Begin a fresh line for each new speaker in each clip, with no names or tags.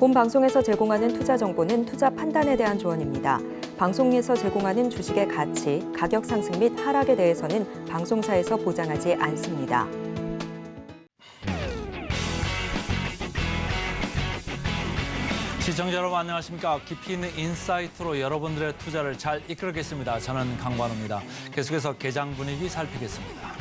본 방송에서 제공하는 투자 정보는 투자 판단에 대한 조언입니다. 방송에서 제공하는 주식의 가치, 가격 상승 및 하락에 대해서는 방송사에서 보장하지 않습니다.
시청자 여러분 안녕하십니까. 깊이 있는 인사이트로 여러분들의 투자를 잘 이끌겠습니다. 저는 강관우입니다. 계속해서 개장 분위기 살피겠습니다.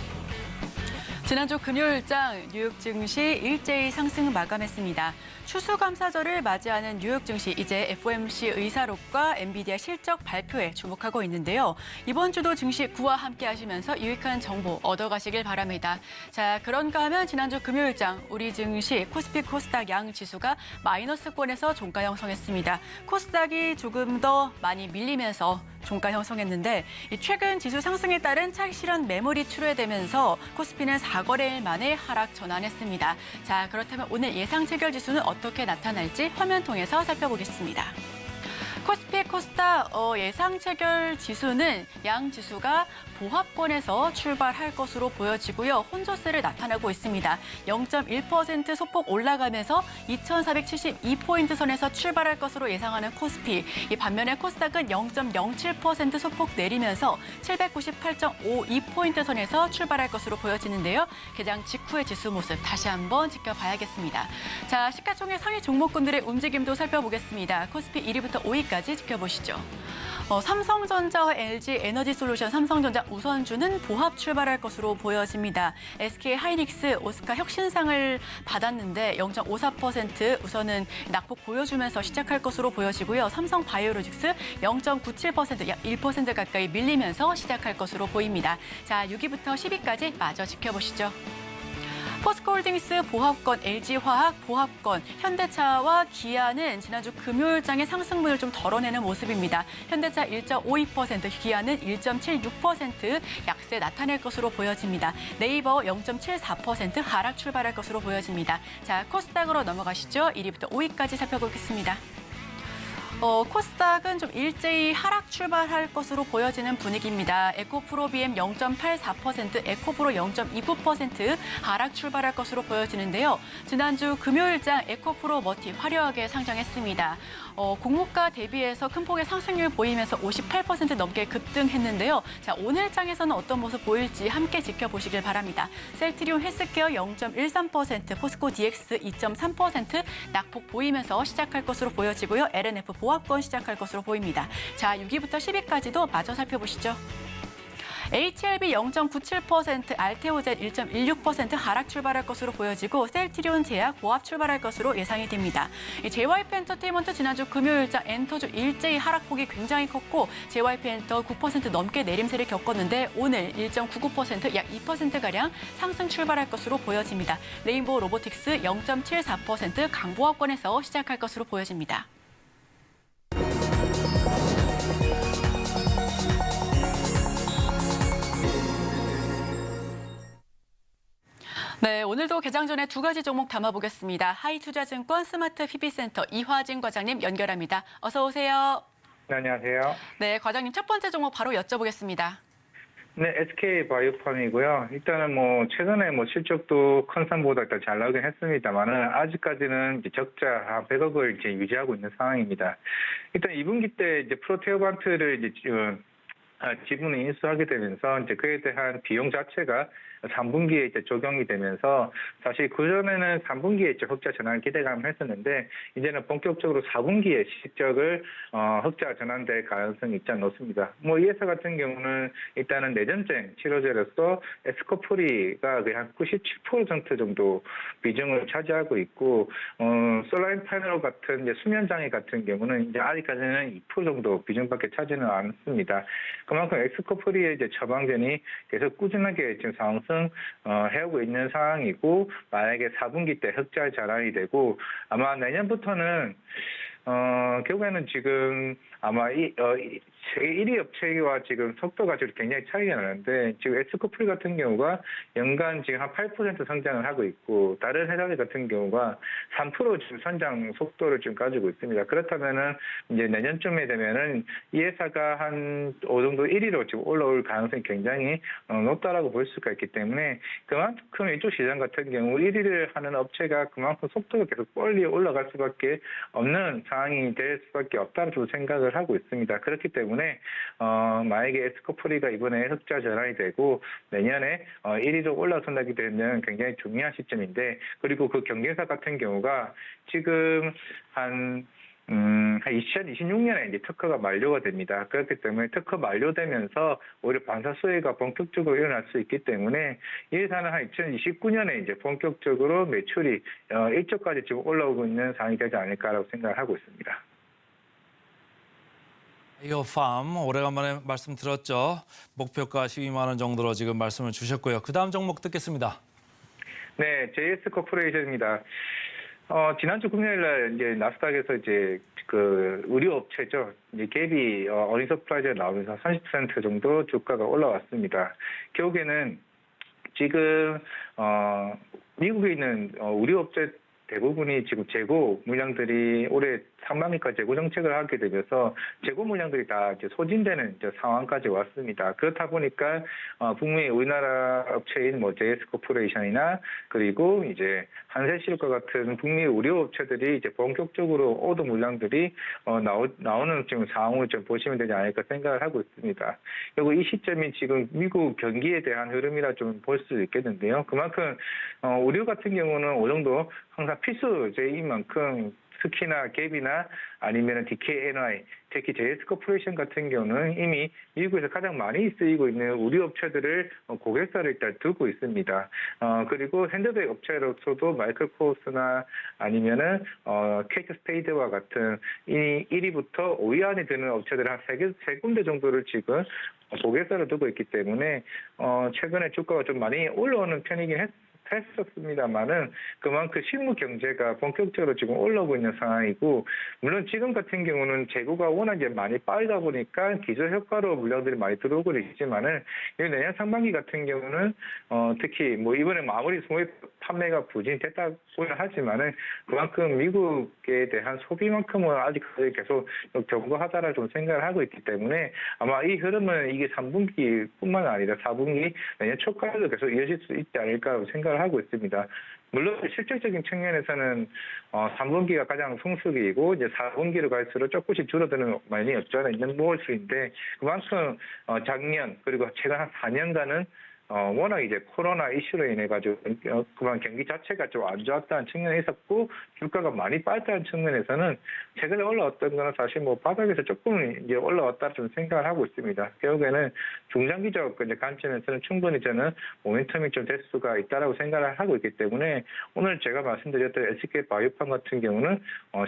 지난주 금요일장 뉴욕 증시 일제히 상승 마감했습니다. 추수감사절을 맞이하는 뉴욕 증시 이제 FOMC 의사록과 엔비디아 실적 발표에 주목하고 있는데요. 이번 주도 증시 구와 함께 하시면서 유익한 정보 얻어가시길 바랍니다. 자, 그런가 하면 지난주 금요일장 우리 증시 코스피 코스닥 양 지수가 마이너스권에서 종가 형성했습니다. 코스닥이 조금 더 많이 밀리면서 종가 형성했는데 최근 지수 상승에 따른 차익 실현 매물이 출회되면서 코스피는 4거래일 만에 하락 전환했습니다. 자, 그렇다면 오늘 예상 체결 지수는 어떻게 나타날지 화면 통해서 살펴보겠습니다. 코스피 코스닥 예상 체결 지수는 양 지수가 보합권에서 출발할 것으로 보여지고요. 혼조세를 나타내고 있습니다. 0.1% 소폭 올라가면서 2,472포인트 선에서 출발할 것으로 예상하는 코스피. 이 반면에 코스닥은 0.07% 소폭 내리면서 798.52포인트 선에서 출발할 것으로 보여지는데요. 개장 직후의 지수 모습 다시 한번 지켜봐야겠습니다. 자, 시가총액 상위 종목군들의 움직임도 살펴보겠습니다. 코스피 1위부터 5위까지 지켜보시죠. 삼성전자와 LG 에너지솔루션, 삼성전자 우선주는 보합 출발할 것으로 보여집니다. SK 하이닉스, 오스카 혁신상을 받았는데 0.54% 우선은 낙폭 보여주면서 시작할 것으로 보여지고요. 삼성 바이오로직스 0.97%, 약 1% 가까이 밀리면서 시작할 것으로 보입니다. 자, 6위부터 10위까지 마저 지켜보시죠. 포스코홀딩스 보합권, LG화학 보합권, 현대차와 기아는 지난주 금요일장의 상승분을 좀 덜어내는 모습입니다. 현대차 1.52%, 기아는 1.76% 약세 나타낼 것으로 보여집니다. 네이버 0.74% 하락 출발할 것으로 보여집니다. 자, 코스닥으로 넘어가시죠. 1위부터 5위까지 살펴보겠습니다. 코스닥은 좀 일제히 하락 출발할 것으로 보여지는 분위기입니다. 에코프로 BM 0.84%, 에코프로 0.29% 하락 출발할 것으로 보여지는데요. 지난주 금요일장 에코프로 머티 화려하게 상장했습니다. 공모가 대비해서 큰 폭의 상승률 보이면서 58% 넘게 급등했는데요. 자, 오늘 장에서는 어떤 모습 보일지 함께 지켜보시길 바랍니다. 셀트리온 헬스케어 0.13%, 포스코 DX 2.3% 낙폭 보이면서 시작할 것으로 보여지고요. LNF 보합권 시작할 것으로 보입니다. 자, 6위부터 10위까지도 마저 살펴보시죠. HLB 0.97%, 알테오젠 1.16% 하락 출발할 것으로 보여지고 셀트리온 제약 보합 출발할 것으로 예상이 됩니다. JYP 엔터테인먼트 지난주 금요일장 엔터주 일제히 하락폭이 굉장히 컸고 JYP 엔터 9% 넘게 내림세를 겪었는데 오늘 1.99%, 약 2%가량 상승 출발할 것으로 보여집니다. 레인보우 로보틱스 0.74% 강보합권에서 시작할 것으로 보여집니다. 네, 오늘도 개장 전에 두 가지 종목 담아보겠습니다. 하이투자증권 스마트 PB센터 이화진 과장님 연결합니다. 어서 오세요.
네, 안녕하세요.
네, 과장님 첫 번째 종목 바로 여쭤보겠습니다.
네, SK 바이오팜이고요. 일단은 최근에 실적도 컨센보다 더 잘 나오긴 했습니다만은 아직까지는 이제 적자 한 100억을 이제 유지하고 있는 상황입니다. 일단 2분기 때 이제 프로테오반트를 이제 지분을 인수하게 되면서 이제 그에 대한 비용 자체가 3분기에 이제 적용이 되면서 사실 그전에는 3분기에 이제 흑자 전환 기대감을 했었는데 이제는 본격적으로 4분기에 실적을 흑자 전환될 가능성이 있지 않나 높습니다. 이 회사 같은 경우는 일단은 내전쟁 치료제로서 에스코프리가 거의 한 97% 정도 비중을 차지하고 있고 솔라인 패널 같은 이제 수면 장애 같은 경우는 이제 아직까지는 2% 정도 비중밖에 차지는 않습니다. 그만큼 에스코프리의 이제 처방전이 계속 꾸준하게 지금 상승 해오고 있는 상황이고 만약에 4분기 때 흑자 전환이 되고 아마 내년부터는 결국에는 지금 아마 세계 1위 업체와 지금 속도가 지금 굉장히 차이가 나는데 지금 에스코프리 같은 경우가 연간 지금 한 8% 성장을 하고 있고 다른 회사들 같은 경우가 3% 지금 성장 속도를 지금 가지고 있습니다. 그렇다면은 이제 내년쯤에 되면은 이 회사가 한 어느 정도 1위로 지금 올라올 가능성이 굉장히 높다라고 볼 수가 있기 때문에 그만큼 이쪽 시장 같은 경우 1위를 하는 업체가 그만큼 속도가 계속 빨리 올라갈 수밖에 없는 상황이 될 수밖에 없다고 생각을 하고 있습니다. 그렇기 때문에 만약에 에스코프리가 이번에 흑자 전환이 되고 내년에 1위로 올라선다게 되면 굉장히 중요한 시점인데 그리고 그 경쟁사 같은 경우가 지금 한 2026년에 이제 특허가 만료가 됩니다. 그렇기 때문에 특허 만료되면서 오히려 반사 수혜가 본격적으로 일어날 수 있기 때문에 이 회사는 한 2029년에 이제 본격적으로 매출이 1조까지 지금 올라오고 있는 상황이 되지 않을까라고 생각을 하고 있습니다.
바이오팜 오래간만에 말씀 들었죠. 목표가 12만 원 정도로 지금 말씀을 주셨고요. 그 다음 종목 듣겠습니다.
네, JS 코퍼레이션입니다. 지난주 금요일 날 이제 나스닥에서 이제 그 의류 업체죠. 이제 갭이 어닝 서프라이즈가 나오면서 30% 정도 주가가 올라왔습니다. 결국에는 지금 미국에 있는 의류 업체 대부분이 지금 재고 물량들이 올해 상반기까지 재고 정책을 하게 되면서 재고 물량들이 다 이제 소진되는 이제 상황까지 왔습니다. 그렇다 보니까 북미 우리나라 업체인 뭐 JS 코퍼레이션이나 그리고 이제 한세실과 같은 북미 의료 업체들이 이제 본격적으로 오더 물량들이 나오는 지금 상황을 좀 보시면 되지 않을까 생각을 하고 있습니다. 그리고 이 시점이 지금 미국 경기에 대한 흐름이라 좀 볼 수 있겠는데요. 그만큼 의료 같은 경우는 어느 정도 항상 필수제인 만큼 특히나 갭이나 아니면 DKNY, 특히 JS 코퍼레이션 같은 경우는 이미 미국에서 가장 많이 쓰이고 있는 의류 업체들을 고객사를 일단 두고 있습니다. 그리고 핸드백 업체로서도 마이클 코스나 아니면은 케이트 스페이드와 같은 1위부터 5위 안에 드는 업체들 한 세 군데 정도를 지금 고객사를 두고 있기 때문에 최근에 주가가 좀 많이 올라오는 편이긴 했었습니다만은 그만큼 실무 경제가 본격적으로 지금 올라오고 있는 상황이고 물론 지금 같은 경우는 재고가 워낙 이제 많이 빠르다 보니까 기저 효과로 물량들이 많이 들어오고 있지만은 내년 상반기 같은 경우는 특히 뭐 이번에 아무리 소매 판매가 부진됐다고는 하지만은 그만큼 미국에 대한 소비만큼은 아직까지 계속 견고하다라 좀 생각을 하고 있기 때문에 아마 이 흐름은 이게 3분기뿐만 아니라 4분기 내년 초까지도 계속 이어질 수 있지 않을까 생각을 하고 있습니다. 물론 실질적인 측면에서는 3분기가 가장 성수기이고 이제 4분기로 갈수록 조금씩 줄어드는 면이 없지 않아 있는 모습인데 그만큼 작년 그리고 최근 한 4년간은 워낙 이제 코로나 이슈로 인해 가지고 그만 경기 자체가 좀 안 좋았다는 측면이 있었고 주가가 많이 빠졌다는 측면에서는 최근에 올라왔던 거는 사실 뭐 바닥에서 조금 이제 올라왔다 좀 생각을 하고 있습니다. 결국에는 중장기적 이제 관점에서는 충분히 저는 모멘텀이 좀 될 수가 있다라고 생각을 하고 있기 때문에 오늘 제가 말씀드렸던 SK 바이오팜 같은 경우는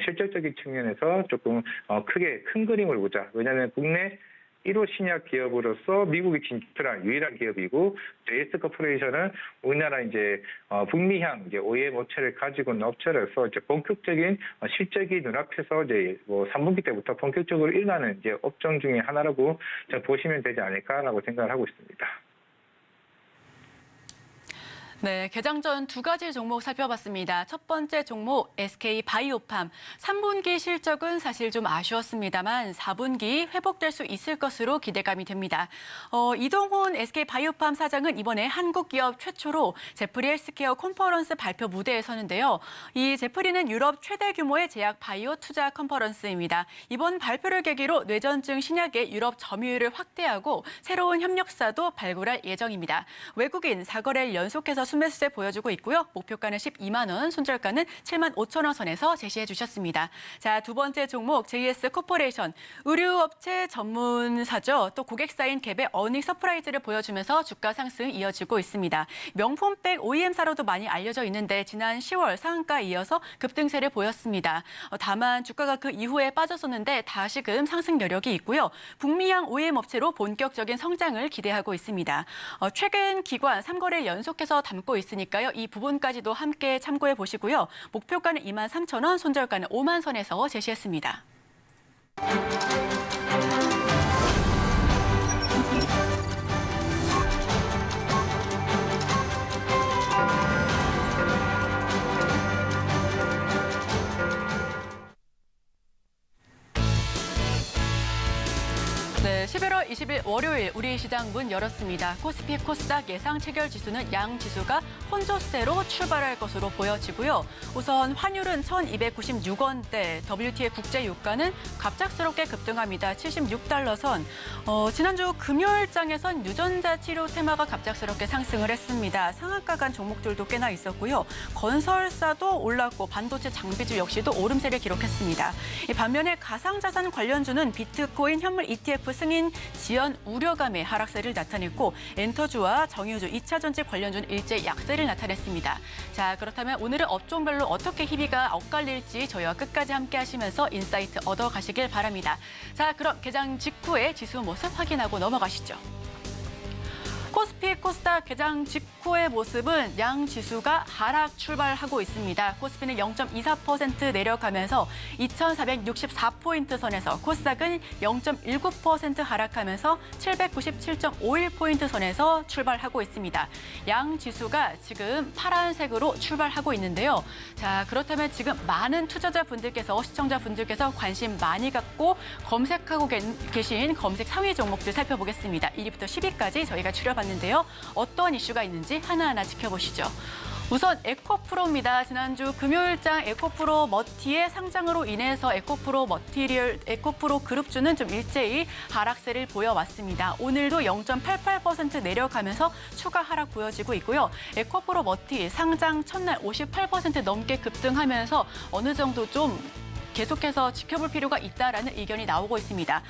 실질적인 측면에서 조금 크게 큰 그림을 보자. 왜냐하면 국내 1호 신약 기업으로서 미국에 진출한 유일한 기업이고 JS 코퍼레이션은 우리나라 이제 북미향 이제 OEM 업체를 가지고 있는 업체로서 이제 본격적인 실적이 눈앞에서 이제 뭐 3분기 때부터 본격적으로 일어나는 이제 업종 중에 하나라고 보시면 되지 않을까라고 생각을 하고 있습니다.
네, 개장 전 두 가지 종목 살펴봤습니다. 첫 번째 종목 SK 바이오팜. 3분기 실적은 사실 좀 아쉬웠습니다만 4분기 회복될 수 있을 것으로 기대감이 됩니다. 이동훈 SK 바이오팜 사장은 이번에 한국 기업 최초로 제프리 헬스케어 컨퍼런스 발표 무대에 서는데요. 이 제프리는 유럽 최대 규모의 제약 바이오 투자 컨퍼런스입니다. 이번 발표를 계기로 뇌전증 신약의 유럽 점유율을 확대하고 새로운 협력사도 발굴할 예정입니다. 외국인 4거래일 연속해서 순매수세 보여주고 있고요. 목표가는 12만 원, 손절가는 7만 5천 원 선에서 제시해 주셨습니다. 자, 두 번째 종목 JS 코퍼레이션. 의류업체 전문사죠. 또 고객사인 갭의 어닝 서프라이즈를 보여주면서 주가 상승 이어지고 있습니다. 명품백 OEM사로도 많이 알려져 있는데 지난 10월 상한가에 이어서 급등세를 보였습니다. 다만 주가가 그 이후에 빠졌었는데 다시금 상승 여력이 있고요. 북미향 OEM 업체로 본격적인 성장을 기대하고 있습니다. 최근 기관 3거래일 연속해서 담고 있으니까요. 이 부분까지도 함께 참고해 보시고요. 목표가는 2만 3천 원, 손절가는 5만 선에서 제시했습니다. 네, 11월 20일 월요일 우리 시장 문 열었습니다. 코스피 코스닥 예상 체결 지수는 양 지수가 혼조세로 출발할 것으로 보여지고요. 우선 환율은 1,296원대, WTI 국제 유가는 갑작스럽게 급등합니다. 76달러 선. 지난주 금요일장에선 유전자 치료 테마가 갑작스럽게 상승을 했습니다. 상한가 간 종목들도 꽤나 있었고요. 건설사도 올랐고 반도체 장비주 역시도 오름세를 기록했습니다. 반면에 가상자산 관련주는 비트코인 현물 ETF 승인 지연 우려감의 하락세를 나타냈고 엔터주와 정유주, 2차 전지 관련주는 일제 약세를 나타냈습니다. 자, 그렇다면 오늘은 업종별로 어떻게 희비가 엇갈릴지 저희와 끝까지 함께 하시면서 인사이트 얻어가시길 바랍니다. 자, 그럼 개장 직후의 지수 모습 확인하고 넘어가시죠. 코스피 코스닥 개장 직후의 모습은 양 지수가 하락 출발하고 있습니다. 코스피는 0.24% 내려가면서 2,464포인트 선에서, 코스닥은 0.19% 하락하면서 797.51포인트 선에서 출발하고 있습니다. 양 지수가 지금 파란색으로 출발하고 있는데요. 자, 그렇다면 지금 많은 투자자분들께서, 시청자분들께서 관심 많이 갖고 검색하고 계신 검색 상위 종목들 살펴보겠습니다. 1위부터 10위까지 저희가 추려봤는데요. 어떤 이슈가 있는지 하나하나 지켜보시죠. 우선 에코프로입니다. 지난주 금요일장 에코프로 머티의 상장으로 인해서 에코프로 그룹주는 좀 일제히 하락세를 보여왔습니다. 오늘도 0.88% 내려가면서 추가 하락 보여지고 있고요. 에코프로 머티 상장 첫날 58% 넘게 급등하면서 어느 정도 좀 계속해서 지켜볼 필요가 있다라는 의견이 나오고 있습니다.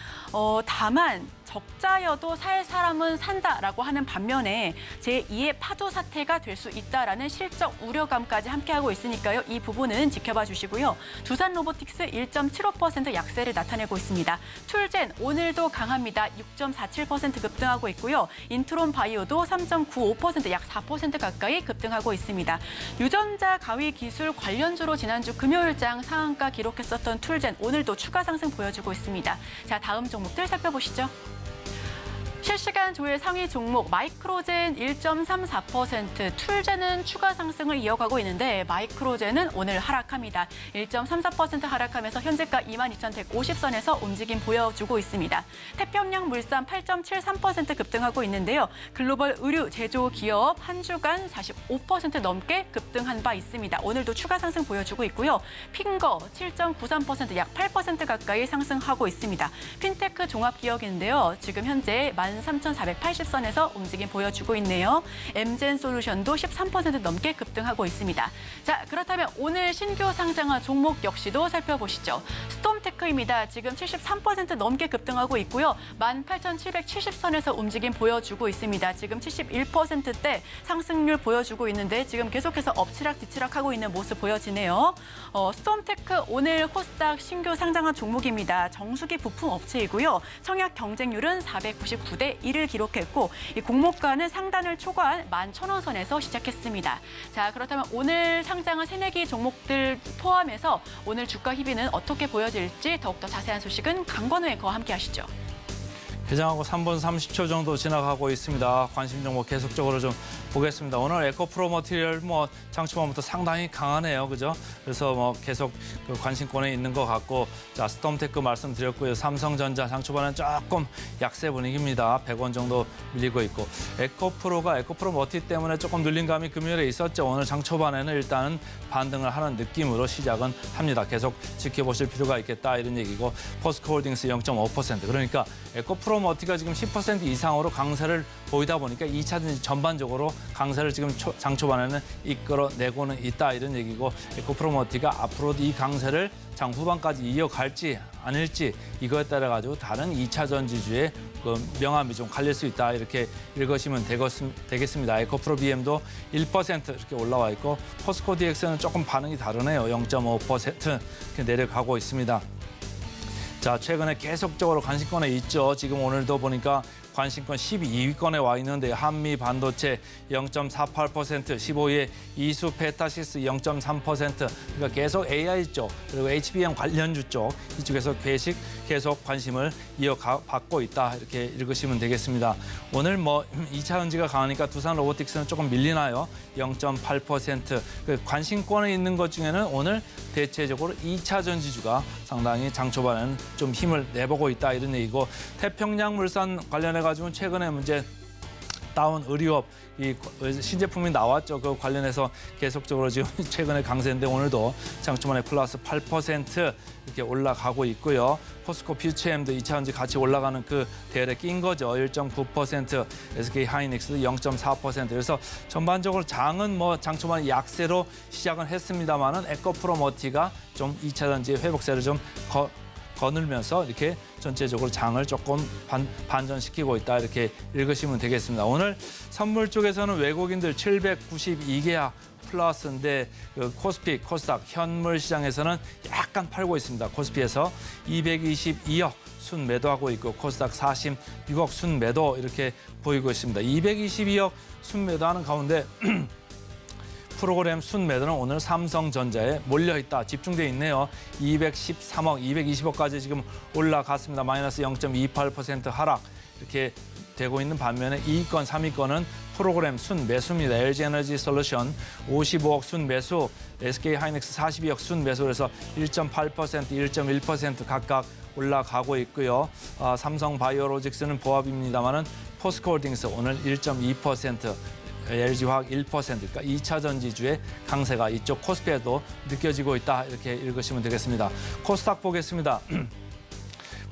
다만 적자여도 살 사람은 산다라고 하는 반면에 제2의 파도 사태가 될 수 있다라는 실적 우려감까지 함께하고 있으니까요. 이 부분은 지켜봐 주시고요. 두산 로보틱스 1.75% 약세를 나타내고 있습니다. 툴젠 오늘도 강합니다. 6.47% 급등하고 있고요. 인트론 바이오도 3.95% 약 4% 가까이 급등하고 있습니다. 유전자 가위 기술 관련주로 지난주 금요일장 상한가 기록했었던 툴젠 오늘도 추가 상승 보여주고 있습니다. 자, 다음 종목들 살펴보시죠. 실시간 조회 상위 종목 마이크로젠 1.34%, 툴젠은 추가 상승을 이어가고 있는데 마이크로젠은 오늘 하락합니다. 1.34% 하락하면서 현재가 22,150선에서 움직임 보여주고 있습니다. 태평양 물산 8.73% 급등하고 있는데요. 글로벌 의류 제조 기업 한 주간 45% 넘게 급등한 바 있습니다. 오늘도 추가 상승 보여주고 있고요. 핑거 7.93% 약 8% 가까이 상승하고 있습니다. 핀테크 종합기업인데요. 지금 현재 13,480선에서 움직임 보여주고 있네요. 엠젠 솔루션도 13% 넘게 급등하고 있습니다. 자, 그렇다면 오늘 신규 상장한 종목 역시도 살펴보시죠. 스톰테크입니다. 지금 73% 넘게 급등하고 있고요. 18,770선에서 움직임 보여주고 있습니다. 지금 71%대 상승률 보여주고 있는데 지금 계속해서 엎치락 뒤치락하고 있는 모습 보여지네요. 스톰테크 오늘 코스닥 신규 상장한 종목입니다. 정수기 부품 업체이고요. 청약 경쟁률은 499대 1을 기록했고 이 공모가는 상단을 초과한 11,000원 선에서 시작했습니다. 자, 그렇다면 오늘 상장한 새내기 종목들 포함해서 오늘 주가 희비는 어떻게 보여질지 더욱더 자세한 소식은 강건우 앵커와 함께 하시죠.
개장하고 3분 30초 정도 지나가고 있습니다. 관심 종목 계속적으로 좀 보겠습니다. 오늘 에코프로 머티리얼 장초반부터 상당히 강하네요. 그죠? 그래서 계속 그 관심권에 있는 것 같고, 자, 스톰테크 말씀드렸고요. 삼성전자 장초반은 조금 약세 분위기입니다. 100원 정도 밀리고 있고, 에코프로 머티 때문에 조금 눌린 감이 금요일에 있었죠. 오늘 장초반에는 일단은 반등을 하는 느낌으로 시작은 합니다. 계속 지켜보실 필요가 있겠다 이런 얘기고, 포스코홀딩스 0.5%. 그러니까 에코프로 머티가 지금 10% 이상으로 강세를 보이다 보니까 2차전지 전반적으로 강세를 지금 장 초반에는 이끌어내고는 있다 이런 얘기고, 에코프로머티가 앞으로도 이 강세를 장 후반까지 이어갈지 아닐지 이거에 따라 가지고 다른 2차 전지주의 그 명암이 좀 갈릴 수 있다 이렇게 읽으시면 되겠습니다. 에코프로 BM도 1% 이렇게 올라와 있고, 포스코 DX는 조금 반응이 다르네요. 0.5% 이렇게 내려가고 있습니다. 자, 최근에 계속적으로 관심권에 있죠. 지금 오늘도 보니까 관심권 12위권에 와 있는데 한미 반도체 0.48%, 15위에 이수 페타시스 0.3%. 그러니까 계속 AI 쪽 그리고 HBM 관련주 쪽 이쪽에서 계속 관심을 이어받고 있다. 이렇게 읽으시면 되겠습니다. 오늘 뭐 2차 전지가 강하니까 두산 로보틱스는 조금 밀리나요? 0.8%. 그 관심권에 있는 것 중에는 오늘 대체적으로 2차 전지주가 상당히 장 초반에는 좀 힘을 내보고 있다 이런 얘기고 태평양 물산 관련해 가지고는 최근에 문제 다운 의류업 이 신제품이 나왔죠. 그 관련해서 계속적으로 지금 최근에 강세인데 오늘도 장 초반에 플러스 8% 이렇게 올라가고 있고요. 포스코 퓨처엠도 2차 전지 같이 올라가는 그 대열에 낀 거죠. 1.9%, SK 하이닉스도 0.4%. 그래서 전반적으로 장은 뭐 장 초반에 약세로 시작은 했습니다만은 에코프로머티가 좀 2차 전지 회복세를 좀 거늘면서 이렇게 전체적으로 장을 조금 반전시키고 있다 이렇게 읽으시면 되겠습니다. 오늘 선물 쪽에서는 외국인들 792개야 플러스인데 그 코스피, 코스닥, 현물 시장에서는 약간 팔고 있습니다. 코스피에서 222억 순 매도하고 있고 코스닥 46억 순 매도 이렇게 보이고 있습니다. 222억 순 매도하는 가운데 프로그램 순매도는 오늘 삼성전자에 몰려있다. 집중돼 있네요. 213억, 220억까지 지금 올라갔습니다. 마이너스 0.28% 하락 이렇게 되고 있는 반면에 2위권, 3위권은 프로그램 순매수입니다. LG에너지 솔루션 55억 순매수, SK 하이닉스 42억 순매수 그래서 1.8%, 1.1% 각각 올라가고 있고요. 삼성 바이오로직스는 보합입니다만은 포스코홀딩스 오늘 1.2%. LG화학 1%, 그러니까 2차 전지주의 강세가 이쪽 코스피에도 느껴지고 있다. 이렇게 읽으시면 되겠습니다. 코스닥 보겠습니다.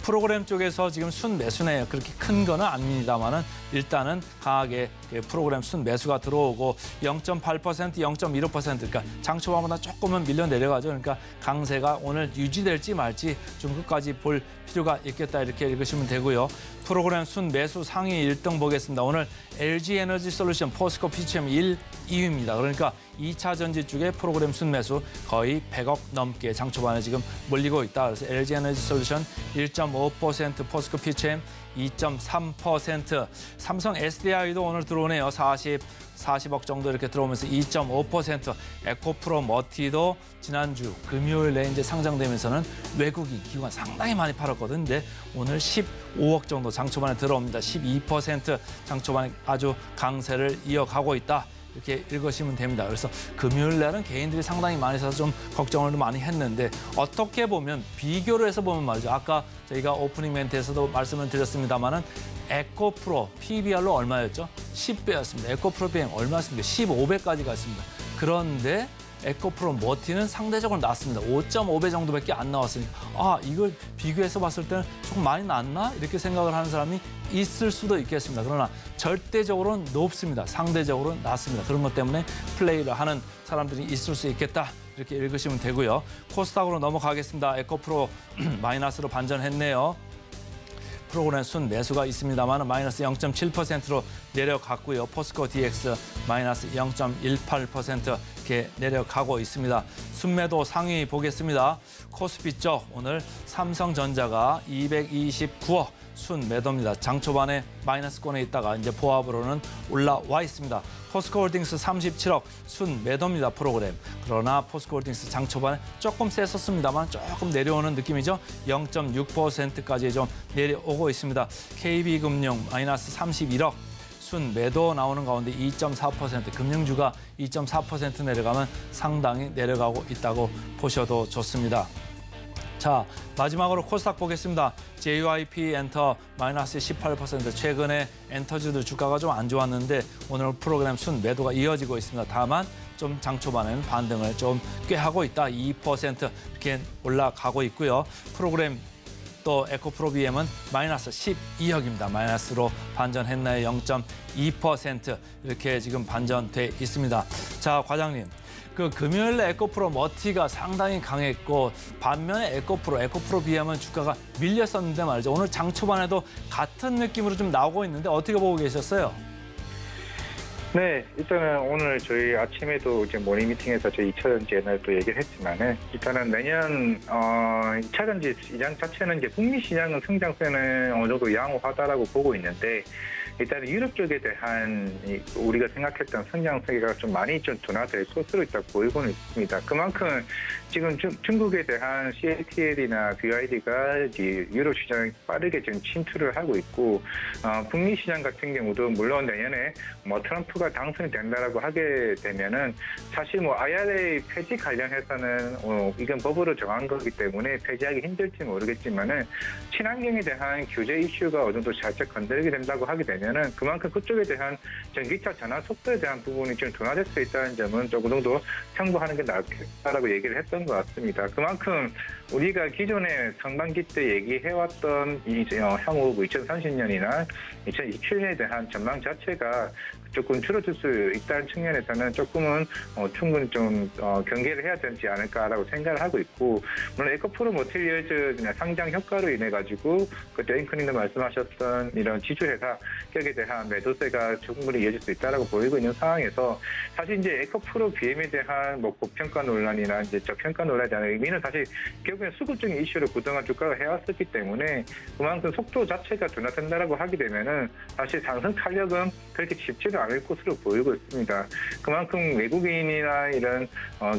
프로그램 쪽에서 지금 순매수네요. 그렇게 큰 거는 아닙니다만은 일단은 강하게 프로그램 순매수가 들어오고 0.8%, 0.15% 그러니까 장 초반보다 조금은 밀려 내려가죠. 그러니까 강세가 오늘 유지될지 말지 좀 끝까지 볼 필요가 있겠다 이렇게 읽으시면 되고요. 프로그램 순매수 상위 1등 보겠습니다. 오늘 LG에너지 솔루션, 포스코 퓨처엠 1, 2위입니다. 그러니까 2차 전지 쪽에 프로그램 순매수 거의 100억 넘게 장 초반에 지금 몰리고 있다. 그래서 LG에너지 솔루션 1.5%, 포스코 퓨처엠 2.3%, 삼성 SDI도 오늘 들어오네요. 40억 정도 이렇게 들어오면서 2.5%, 에코프로머티도 지난주 금요일에 이제 상장되면서는 외국인 기관 상당히 많이 팔았거든요. 근데 오늘 15억 정도 장 초반에 들어옵니다. 12% 장 초반에 아주 강세를 이어가고 있다. 이렇게 읽으시면 됩니다. 그래서 금요일 날은 개인들이 상당히 많이 사서 좀 걱정을 많이 했는데 어떻게 보면 비교를 해서 보면 말이죠. 아까 저희가 오프닝 멘트에서도 말씀을 드렸습니다마는 에코프로 PBR로 얼마였죠? 10배였습니다. 에코프로 비행 얼마였습니까? 15배까지 갔습니다. 그런데 에코프로머티는 상대적으로 낮습니다. 5.5배 정도밖에 안 나왔으니까 이걸 비교해서 봤을 때는 조금 많이 낮나? 이렇게 생각을 하는 사람이 있을 수도 있겠습니다. 그러나 절대적으로는 높습니다. 상대적으로는 낮습니다. 그런 것 때문에 플레이를 하는 사람들이 있을 수 있겠다. 이렇게 읽으시면 되고요. 코스닥으로 넘어가겠습니다. 에코프로 마이너스로 반전했네요. 프로그램 순 매수가 있습니다만 마이너스 0.7%로 내려갔고요. 포스코 DX 마이너스 0.18% 이렇게 내려가고 있습니다. 순매도 상위 보겠습니다. 코스피 쪽 오늘 삼성전자가 229억 순 매도입니다. 장 초반에 마이너스권에 있다가 이제 보합으로는 올라와 있습니다. 포스코홀딩스 37억 순 매도입니다. 프로그램. 그러나 포스코홀딩스 장 초반에 조금 셌었습니다만 조금 내려오는 느낌이죠. 0.6%까지 좀 내려오고 있습니다. KB금융 마이너스 31억 순 매도 나오는 가운데 2.4% 금융주가 2.4% 내려가면 상당히 내려가고 있다고 보셔도 좋습니다. 자, 마지막으로 코스닥 보겠습니다. JYP 엔터 마이너스 18%. 최근에 엔터주들 주가가 좀 안 좋았는데 오늘 프로그램 순 매도가 이어지고 있습니다. 다만 좀 장 초반에는 반등을 좀 꽤 하고 있다. 2% 이렇게 올라가고 있고요. 프로그램 또 에코프로비엠은 마이너스 12억입니다. 마이너스로 반전했나요? 0.2% 이렇게 지금 반전돼 있습니다. 자, 과장님. 그 금요일에 에코프로머티가 상당히 강했고 반면에 에코프로비엠은 주가가 밀렸었는데 말이죠. 오늘 장 초반에도 같은 느낌으로 좀 나오고 있는데 어떻게 보고 계셨어요?
네, 일단은 오늘 저희 아침에도 이제 모닝 미팅에서 저희 2차전지 옛날에 얘기를 했지만은 일단은 내년 2차전지 시장 자체는 이제 북미 시장은 성장세는 어느 정도 양호하다라고 보고 있는데 일단 유럽 쪽에 대한 우리가 생각했던 성장세가 좀 많이 좀 둔화될 것으로 일단 보이고는 있습니다. 그만큼 지금 중국에 대한 CATL이나 BYD가 유럽 시장에 빠르게 지금 침투를 하고 있고 북미 시장 같은 경우도 물론 내년에 뭐 트럼프가 당선이 된다라고 하게 되면은 사실 뭐 IRA 폐지 관련해서는 이건 법으로 정한 거기 때문에 폐지하기 힘들지 모르겠지만은 친환경에 대한 규제 이슈가 어느 정도 살짝 건드리게 된다고 하게 되면은 그만큼 그쪽에 대한 전기차 전환 속도에 대한 부분이 좀 둔화될 수 있다는 점은 조금 정도 참고하는 게 낫겠다라고 얘기를 했던 것 같습니다. 그만큼 우리가 기존에 상반기 때 얘기해왔던 향후 2030년이나 2027년에 대한 전망 자체가 조금 줄어들 수 있다는 측면에서는 조금은 충분히 좀 경계를 해야 되지 않을까라고 생각을 하고 있고 물론 에코프로 머티리얼즈 상장 효과로 인해 가지고 그때 앵커님도 말씀하셨던 이런 지주회사 격에 대한 매도세가 충분히 이어질 수 있다라고 보이고 있는 상황에서 사실 이제 에코프로 BM에 대한 뭐 고평가 논란이나 이제 저평가 논란에 대한 의미는 사실 결국엔 수급적인 이슈를 그동안 주가가 해왔었기 때문에 그만큼 속도 자체가 둔화된다라고 하게 되면은 사실 상승 탄력은 그렇게 쉽지는 않을 것으로 보이고 있습니다. 그만큼 외국인이나 이런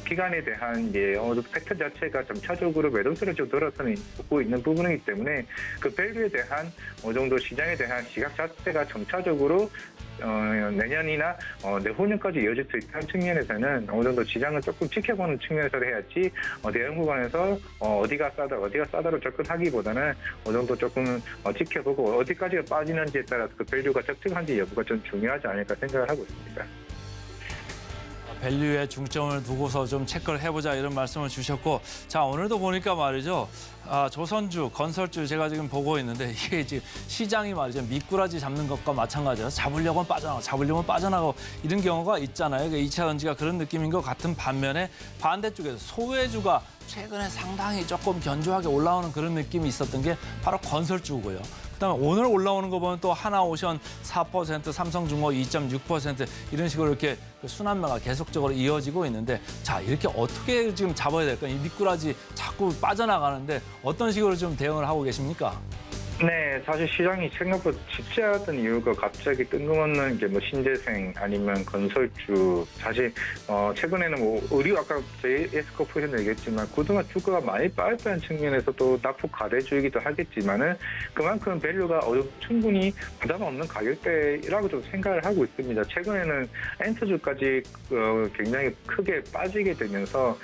기관에 대한 어느 정도 팩터 자체가 점차적으로 매도세를 좀 들어서는 있고 있는 부분이기 때문에 그 밸류에 대한 어느 정도 시장에 대한 시각 자체가 점차적으로 내년이나 내후년까지 이어질 수 있다는 측면에서는 어느 정도 시장을 조금 지켜보는 측면에서 해야지 대형 구간에서 어디가 싸다로 접근하기보다는 어느 정도 조금 지켜보고 어디까지가 빠지는지에 따라서 그 밸류가 적정한지 여부가 좀 중요하지 않을까 생각을 하고 있습니다.
밸류에 중점을 두고서 좀 체크를 해보자 이런 말씀을 주셨고 자 오늘도 보니까 말이죠. 조선주, 건설주 제가 지금 보고 있는데 이게 지금 시장이 말이죠. 미꾸라지 잡는 것과 마찬가지로 잡으려고는 빠져나가고 이런 경우가 있잖아요. 그러니까 2차전지가 그런 느낌인 것 같은 반면에 반대쪽에서 소외주가 최근에 상당히 조금 견조하게 올라오는 그런 느낌이 있었던 게 바로 건설주고요. 그다음에 오늘 올라오는 거 보면 또 하나오션 4%, 삼성중공 2.6% 이런 식으로 이렇게 순환매가 계속적으로 이어지고 있는데 자 이렇게 어떻게 지금 잡아야 될까요? 이 미꾸라지 자꾸 빠져나가는데 어떤 식으로 좀 대응을 하고 계십니까?
네, 사실 시장이 생각보다 쉽지 않았던 이유가 갑자기 뜬금없는 이제 뭐 신재생 아니면 건설주 사실 최근에는 뭐 의류 아까 저희 에스코프에서 얘기했지만 그동안 주가가 많이 빠졌다는 측면에서 또 낙폭 가대주이기도 하겠지만은 그만큼 밸류가 충분히 부담 없는 가격대라고 좀 생각을 하고 있습니다. 최근에는 엔터주까지 굉장히 크게 빠지게 되면서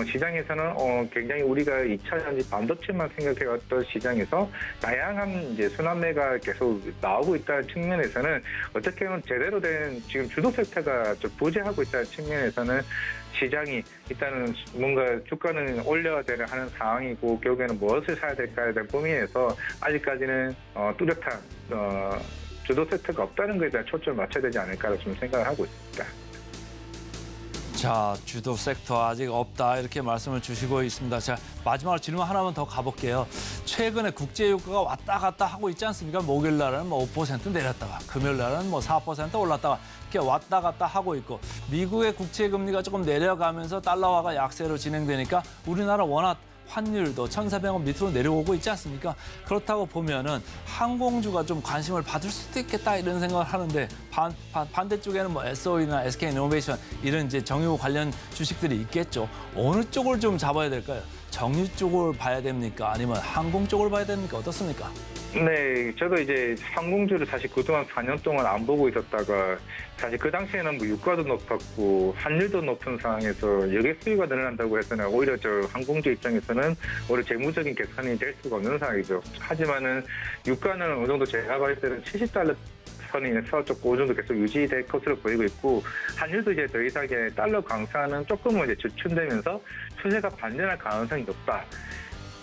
시장에서는 굉장히 우리가 2차전지 반도체만 생각해왔던 시장에서 다양한 이제 순환매가 계속 나오고 있다는 측면에서는 어떻게 보면 제대로 된 지금 주도 섹터가 좀 부재하고 있다는 측면에서는 시장이 일단은 뭔가 주가는 올려야 되는 하는 상황이고 결국에는 무엇을 사야 될까에 대한 고민에서 아직까지는 뚜렷한 주도 섹터가 없다는 것에 대한 초점을 맞춰야 되지 않을까 좀 생각을 하고 있습니다.
자, 주도 섹터 아직 없다 이렇게 말씀을 주시고 있습니다. 자, 마지막으로 질문 하나만 더 가볼게요. 최근에 국제유가가 왔다 갔다 하고 있지 않습니까? 목요일 날은 뭐 5% 내렸다가 금요일 날은 뭐 4% 올랐다가 이렇게 왔다 갔다 하고 있고 미국의 국채 금리가 조금 내려가면서 달러화가 약세로 진행되니까 우리나라 워낙 환율도 1,400원 밑으로 내려오고 있지 않습니까? 그렇다고 보면은 항공주가 좀 관심을 받을 수도 있겠다 이런 생각을 하는데 반대쪽에는 뭐 SOE나 SK이노베이션 이런 이제 정유 관련 주식들이 있겠죠. 어느 쪽을 좀 잡아야 될까요? 정유 쪽을 봐야 됩니까? 아니면 항공 쪽을 봐야 됩니까? 어떻습니까?
네, 저도 이제 항공주를 사실 그동안 4년 동안 안 보고 있었다가 사실 그 당시에는 뭐 유가도 높았고 환율도 높은 상황에서 여객 수요가 늘어난다고 해서는 오히려 저 항공주 입장에서는 오히려 재무적인 개선이 될 수가 없는 상황이죠. 하지만은 유가는 어느 정도 제가 봤을 때는 70달러 선에서 조금 어느 정도 계속 유지될 것으로 보이고 있고 환율도 이제 더 이상의 달러 강세는 조금은 이제 주춤되면서 추세가 반전할 가능성이 높다.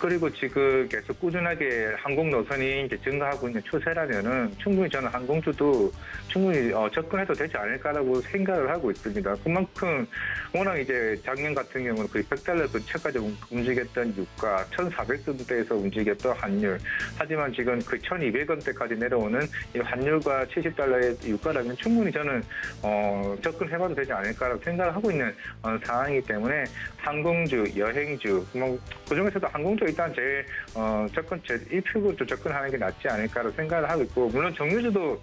그리고 지금 계속 꾸준하게 항공 노선이 이제 증가하고 있는 추세라면은 충분히 저는 항공주도 충분히 접근해도 되지 않을까라고 생각을 하고 있습니다. 그만큼 워낙 이제 작년 같은 경우는 거의 $100 근처까지 움직였던 유가, 1,400원대에서 움직였던 환율. 하지만 지금 그 1,200원대까지 내려오는 이 환율과 $70의 유가라면 충분히 저는 접근해봐도 되지 않을까라고 생각을 하고 있는 상황이기 때문에 항공주, 여행주, 뭐 그중에서도 항공주 일단 제일 제 1표부터 접근하는 게 낫지 않을까라고 생각을 하고 있고, 물론 정유주도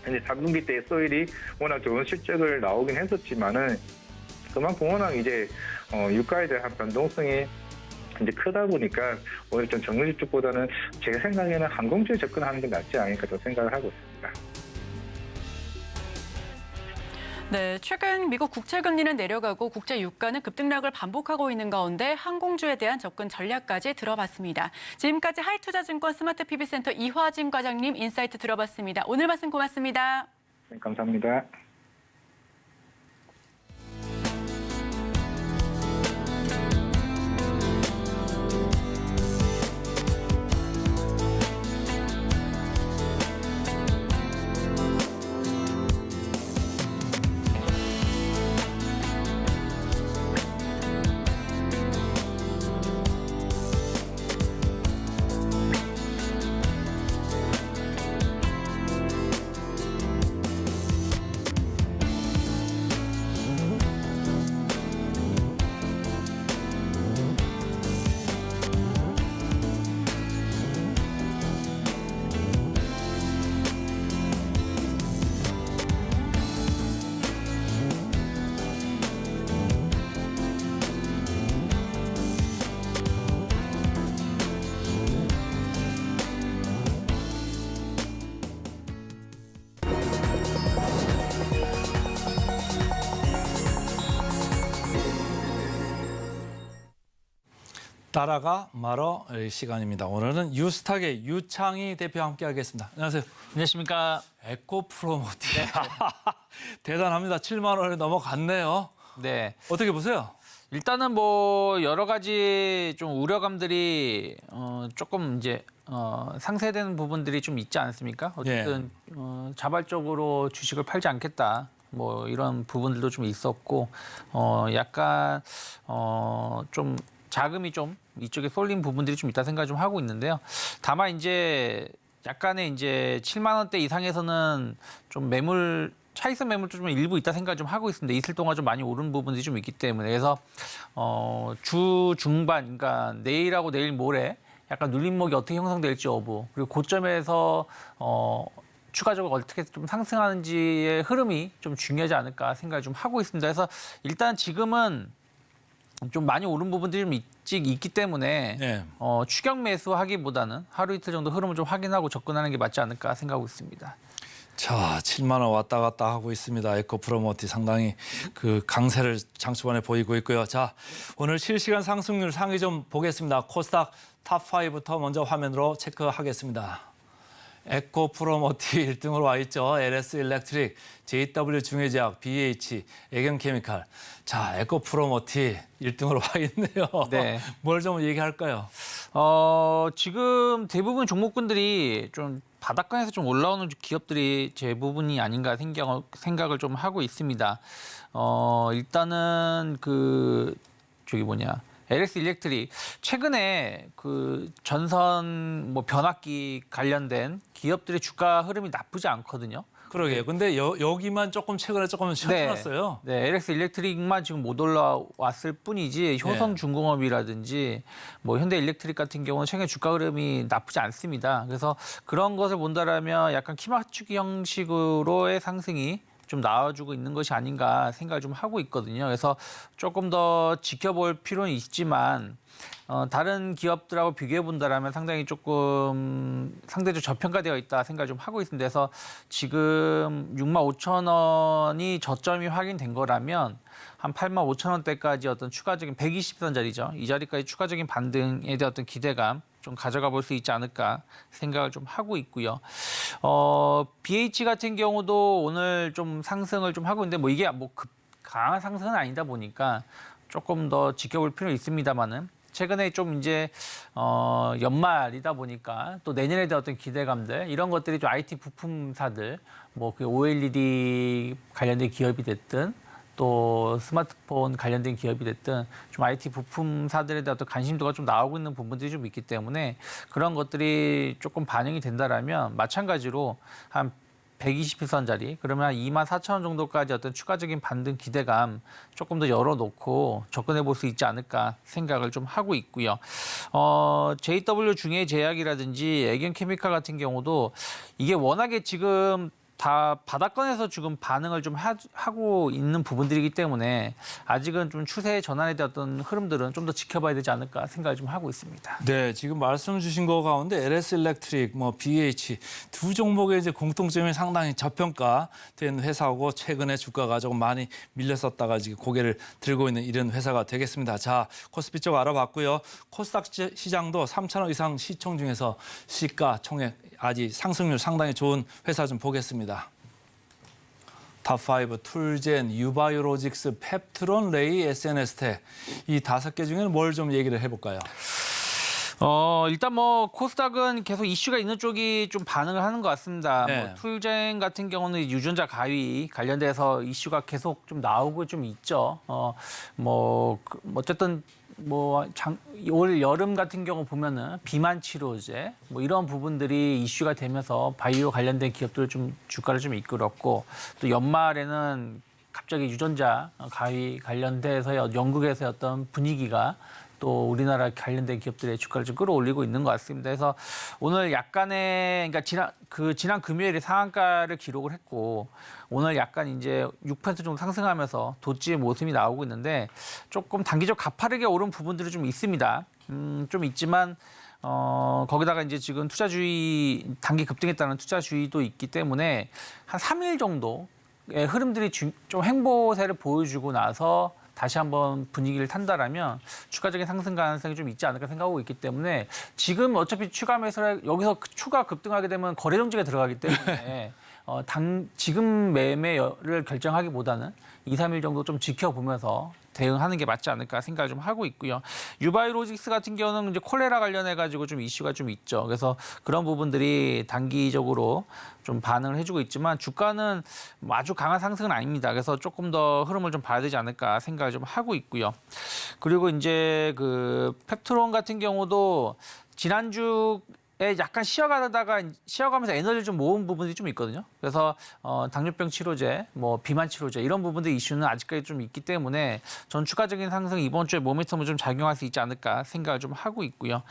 이제 3분기 때 소일이 워낙 좋은 실적을 나오긴 했었지만은 그만큼 워낙 이제 유가에 대한 변동성이 이제 크다 보니까 오히려 좀 정유주 쪽보다는 제 생각에는 항공주에 접근하는 게 낫지 않을까 또 생각을 하고 있습니다.
네, 최근 미국 국채 금리는 내려가고 국제 유가는 급등락을 반복하고 있는 가운데 항공주에 대한 접근 전략까지 들어봤습니다. 지금까지 하이투자증권 스마트 PB센터 이화진 과장님 인사이트 들어봤습니다. 오늘 말씀 고맙습니다.
네, 감사합니다.
따라가 말어 시간입니다. 오늘은 유스탁의 유창희 대표와 함께하겠습니다. 안녕하세요.
안녕하십니까.
에코프로모티. 대단합니다. 7만 원을 넘어갔네요.
네.
어떻게 보세요?
일단은 뭐 여러 가지 좀 우려감들이 조금 이제 상쇄되는 부분들이 좀 있지 않습니까? 어쨌든 자발적으로 주식을 팔지 않겠다. 뭐 이런 부분들도 좀 있었고 약간 좀 자금이 좀 이쪽에 쏠린 부분들이 좀 있다 생각을 좀 하고 있는데요. 다만 이제 약간의 이제 7만 원대 이상에서는 좀 차익선 매물도 좀 일부 있다 생각을 좀 하고 있습니다. 이틀 동안 좀 많이 오른 부분들이 좀 있기 때문에 그래서 주 중반, 그러니까 내일하고 내일 모레 약간 눌림목이 어떻게 형성될지 여부, 그리고 고점에서 추가적으로 어떻게 좀 상승하는지의 흐름이 좀 중요하지 않을까 생각을 좀 하고 있습니다. 그래서 일단 지금은 좀 많이 오른 부분들이 좀 있기 때문에
네.
추격 매수하기보다는 하루 이틀 정도 흐름을 좀 확인하고 접근하는 게 맞지 않을까 생각하고 있습니다.
자, 7만 원 왔다 갔다 하고 있습니다. 에코프로모티 상당히 그 강세를 장초반에 보이고 있고요. 자, 오늘 실시간 상승률 상위 좀 보겠습니다. 코스닥 탑5부터 먼저 화면으로 체크하겠습니다. 에코프로모티 1등으로 와 있죠. LS 일렉트릭, JW 중해제약, BH, 애경케미칼. 자, 에코프로모티 1등으로 와 있네요.
네.
뭘 좀 얘기할까요?
지금 대부분 종목군들이 좀 바닥권에서 좀 올라오는 기업들이 대부분이 아닌가 생각을 좀 하고 있습니다. 일단은 LS 일렉트릭 최근에 그 전선 뭐 변압기 관련된 기업들의 주가 흐름이 나쁘지 않거든요.
그러게요. 근데 여기만 최근에 조금 쉬어났어요.
네, LS 일렉트릭만 지금 못 올라왔을 뿐이지 효성중공업이라든지 뭐 현대일렉트릭 같은 경우는 최근에 주가 흐름이 나쁘지 않습니다. 그래서 그런 것을 본다라면 약간 키 맞추기 형식으로의 상승이 좀 나와주고 있는 것이 아닌가 생각을 좀 하고 있거든요. 그래서 조금 더 지켜볼 필요는 있지만 다른 기업들하고 비교해 본다라면 상당히 조금 상대적으로 저평가되어 있다 생각을 좀 하고 있습니다. 그래서 지금 65,000원이 저점이 확인된 거라면 한 85,000원대까지 어떤 추가적인 120선 자리죠. 이 자리까지 추가적인 반등에 대한 어떤 기대감 좀 가져가 볼 수 있지 않을까 생각을 좀 하고 있고요. BH 같은 경우도 오늘 좀 상승을 좀 하고 있는데 뭐 이게 뭐 강한 상승은 아니다 보니까 조금 더 지켜볼 필요는 있습니다만은 최근에 좀 이제 연말이다 보니까 또 내년에 대한 어떤 기대감들 이런 것들이 좀 IT 부품사들 뭐 그 OLED 관련된 기업이 됐든 또 스마트폰 관련된 기업이 됐든 좀 IT 부품사들에 대한 어떤 관심도가 좀 나오고 있는 부분들이 좀 있기 때문에 그런 것들이 조금 반영이 된다라면 마찬가지로 한 120일선짜리 그러면 한 24,000원 정도까지 어떤 추가적인 반등 기대감 조금 더 열어놓고 접근해 볼 수 있지 않을까 생각을 좀 하고 있고요. JW 중해제약이라든지 애견케미칼 같은 경우도 이게 워낙에 지금 다 바닥권에서 지금 반응을 좀 하고 있는 부분들이기 때문에 아직은 좀 추세의 전환에 대한 어떤 흐름들은 좀 더 지켜봐야 되지 않을까 생각을 좀 하고 있습니다.
네, 지금 말씀 주신 거 가운데 LS 일렉트릭, BH 두 종목의 이제 공통점이 상당히 저평가된 회사고 최근에 주가가 조금 많이 밀렸었다가 지금 고개를 들고 있는 이런 회사가 되겠습니다. 자, 코스피 쪽 알아봤고요. 코스닥 시장도 3,000원 이상 시총 중에서 시가 총액 아직 상승률 상당히 좋은 회사 좀 보겠습니다. 탑5, 툴젠, 유바이오로직스, 펩트론, 레이, SNS텍 이 5개 중에는 뭘 좀 얘기를 해볼까요?
일단 뭐 코스닥은 계속 이슈가 있는 쪽이 좀 반응을 하는 것 같습니다.
네.
뭐 툴젠 같은 경우는 유전자 가위 관련돼서 이슈가 계속 좀 나오고 좀 있죠. 어쨌든 올 여름 같은 경우 보면은 비만 치료제 뭐 이런 부분들이 이슈가 되면서 바이오 관련된 기업들을 좀 주가를 좀 이끌었고 또 연말에는 갑자기 유전자 가위 관련돼서 영국에서의 어떤 분위기가 또 우리나라 관련된 기업들의 주가를 좀 끌어올리고 있는 것 같습니다. 그래서 오늘 약간의 그러니까 지난 금요일에 상한가를 기록을 했고 오늘 약간 이제 6% 정도 상승하면서 도지의 모습이 나오고 있는데 조금 단기적 가파르게 오른 부분들이 좀 있습니다. 좀 있지만 거기다가 이제 지금 투자주의 단기 급등했다는 투자주의도 있기 때문에 한 3일 정도의 흐름들이 좀 행보세를 보여주고 나서 다시 한번 분위기를 탄다라면 추가적인 상승 가능성이 좀 있지 않을까 생각하고 있기 때문에 지금 어차피 추가 매수를 여기서 추가 급등하게 되면 거래 정지가 들어가기 때문에 지금 매매를 결정하기보다는 2, 3일 정도 좀 지켜보면서 대응하는 게 맞지 않을까 생각을 좀 하고 있고요. 유바이로직스 같은 경우는 이제 콜레라 관련해 가지고 좀 이슈가 좀 있죠. 그래서 그런 부분들이 단기적으로 좀 반응을 해주고 있지만 주가는 아주 강한 상승은 아닙니다. 그래서 조금 더 흐름을 좀 봐야 되지 않을까 생각을 좀 하고 있고요. 그리고 이제 그 펩트론 같은 경우도 지난주 약간 쉬어가면서 에너지를 좀 모은 부분이 좀 있거든요. 그래서 당뇨병 치료제, 비만 치료제 이런 부분들 이슈는 아직까지 좀 있기 때문에 전 추가적인 상승 이번 주에 모멘텀을 좀 작용할 수 있지 않을까 생각을 좀 하고 있고요.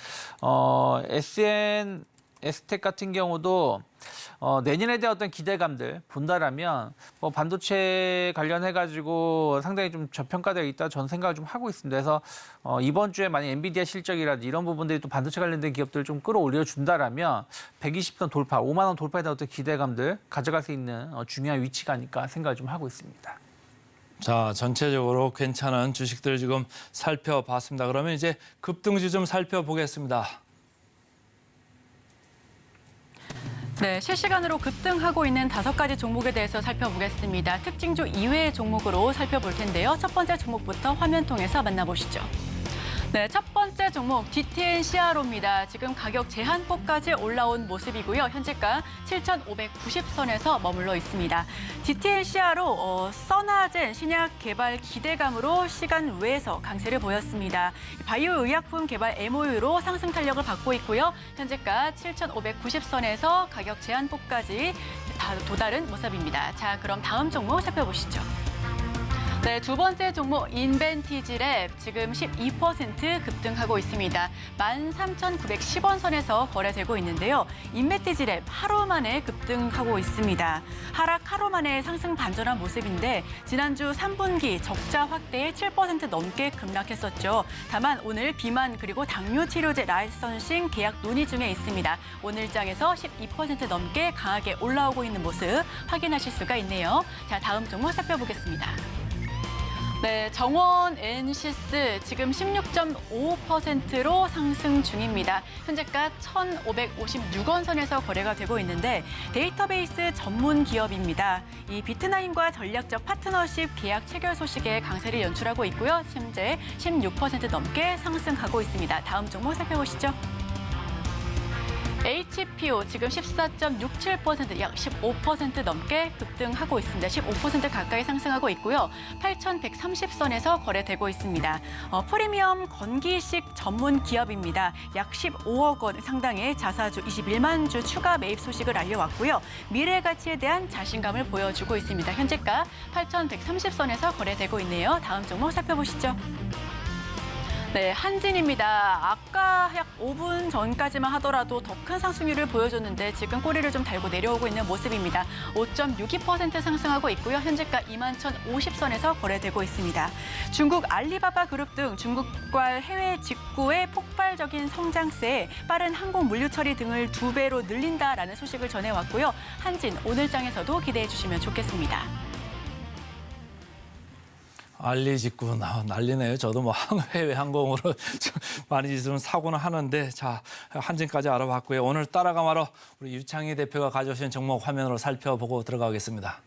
SNS텍 같은 경우도 내년에 대한 어떤 기대감들 본다라면 반도체 관련해가지고 상당히 좀 저평가되어 있다 저는 생각을 좀 하고 있습니다. 그래서 이번 주에 만약 엔비디아 실적이라든지 이런 부분들이 또 반도체 관련된 기업들을 좀 끌어올려 준다라면 120선 돌파, 5만 원 돌파에 대한 어떤 기대감들 가져갈 수 있는 중요한 위치가 아닐까 생각을 좀 하고 있습니다.
자, 전체적으로 괜찮은 주식들 지금 살펴봤습니다. 그러면 이제 급등주 좀 살펴보겠습니다.
네, 실시간으로 급등하고 있는 5가지 종목에 대해서 살펴보겠습니다. 특징주 이외의 종목으로 살펴볼 텐데요. 첫 번째 종목부터 화면 통해서 만나보시죠. 네, 첫 번째 종목 DTN CRO입니다. 지금 가격 제한폭까지 올라온 모습이고요. 현재가 7,590선에서 머물러 있습니다. DTN CRO 써나젠 신약 개발 기대감으로 시간 외에서 강세를 보였습니다. 바이오 의약품 개발 MOU로 상승 탄력을 받고 있고요. 현재가 7,590선에서 가격 제한폭까지 도달한 모습입니다. 자, 그럼 다음 종목 살펴보시죠. 네, 두 번째 종목 인벤티지랩 지금 12% 급등하고 있습니다. 13,910원 선에서 거래되고 있는데요. 인벤티지랩 하루 만에 급등하고 있습니다. 하락 하루 만에 상승 반전한 모습인데 지난주 3분기 적자 확대에 7% 넘게 급락했었죠. 다만 오늘 비만 그리고 당뇨 치료제 라이선싱 계약 논의 중에 있습니다. 오늘장에서 12% 넘게 강하게 올라오고 있는 모습 확인하실 수가 있네요. 자, 다음 종목 살펴보겠습니다. 네, 정원 엔시스 지금 16.5%로 상승 중입니다. 현재가 1,556원 선에서 거래가 되고 있는데 데이터베이스 전문 기업입니다. 이 비트나인과 전략적 파트너십 계약 체결 소식에 강세를 연출하고 있고요. 현재 16% 넘게 상승하고 있습니다. 다음 종목 살펴보시죠. HPO 지금 14.67%, 약 15% 넘게 급등하고 있습니다. 15% 가까이 상승하고 있고요. 8,130선에서 거래되고 있습니다. 프리미엄 건기식 전문 기업입니다. 약 15억 원 상당의 자사주 21만 주 추가 매입 소식을 알려왔고요. 미래 가치에 대한 자신감을 보여주고 있습니다. 현재가 8,130선에서 거래되고 있네요. 다음 종목 살펴보시죠. 네, 한진입니다. 아까 약 5분 전까지만 하더라도 더 큰 상승률을 보여줬는데 지금 꼬리를 좀 달고 내려오고 있는 모습입니다. 5.62% 상승하고 있고요. 현재가 21,050선에서 거래되고 있습니다. 중국 알리바바 그룹 등 중국과 해외 직구의 폭발적인 성장세에 빠른 항공 물류 처리 등을 2배로 늘린다라는 소식을 전해왔고요. 한진 오늘장에서도 기대해 주시면 좋겠습니다.
알리직구 난리네요. 저도 뭐 해외 항공으로 많이 좀 사고는 하는데 자 한진까지 알아봤고요. 오늘 따라가 말어 우리 유창희 대표가 가져오신 종목 화면으로 살펴보고 들어가겠습니다.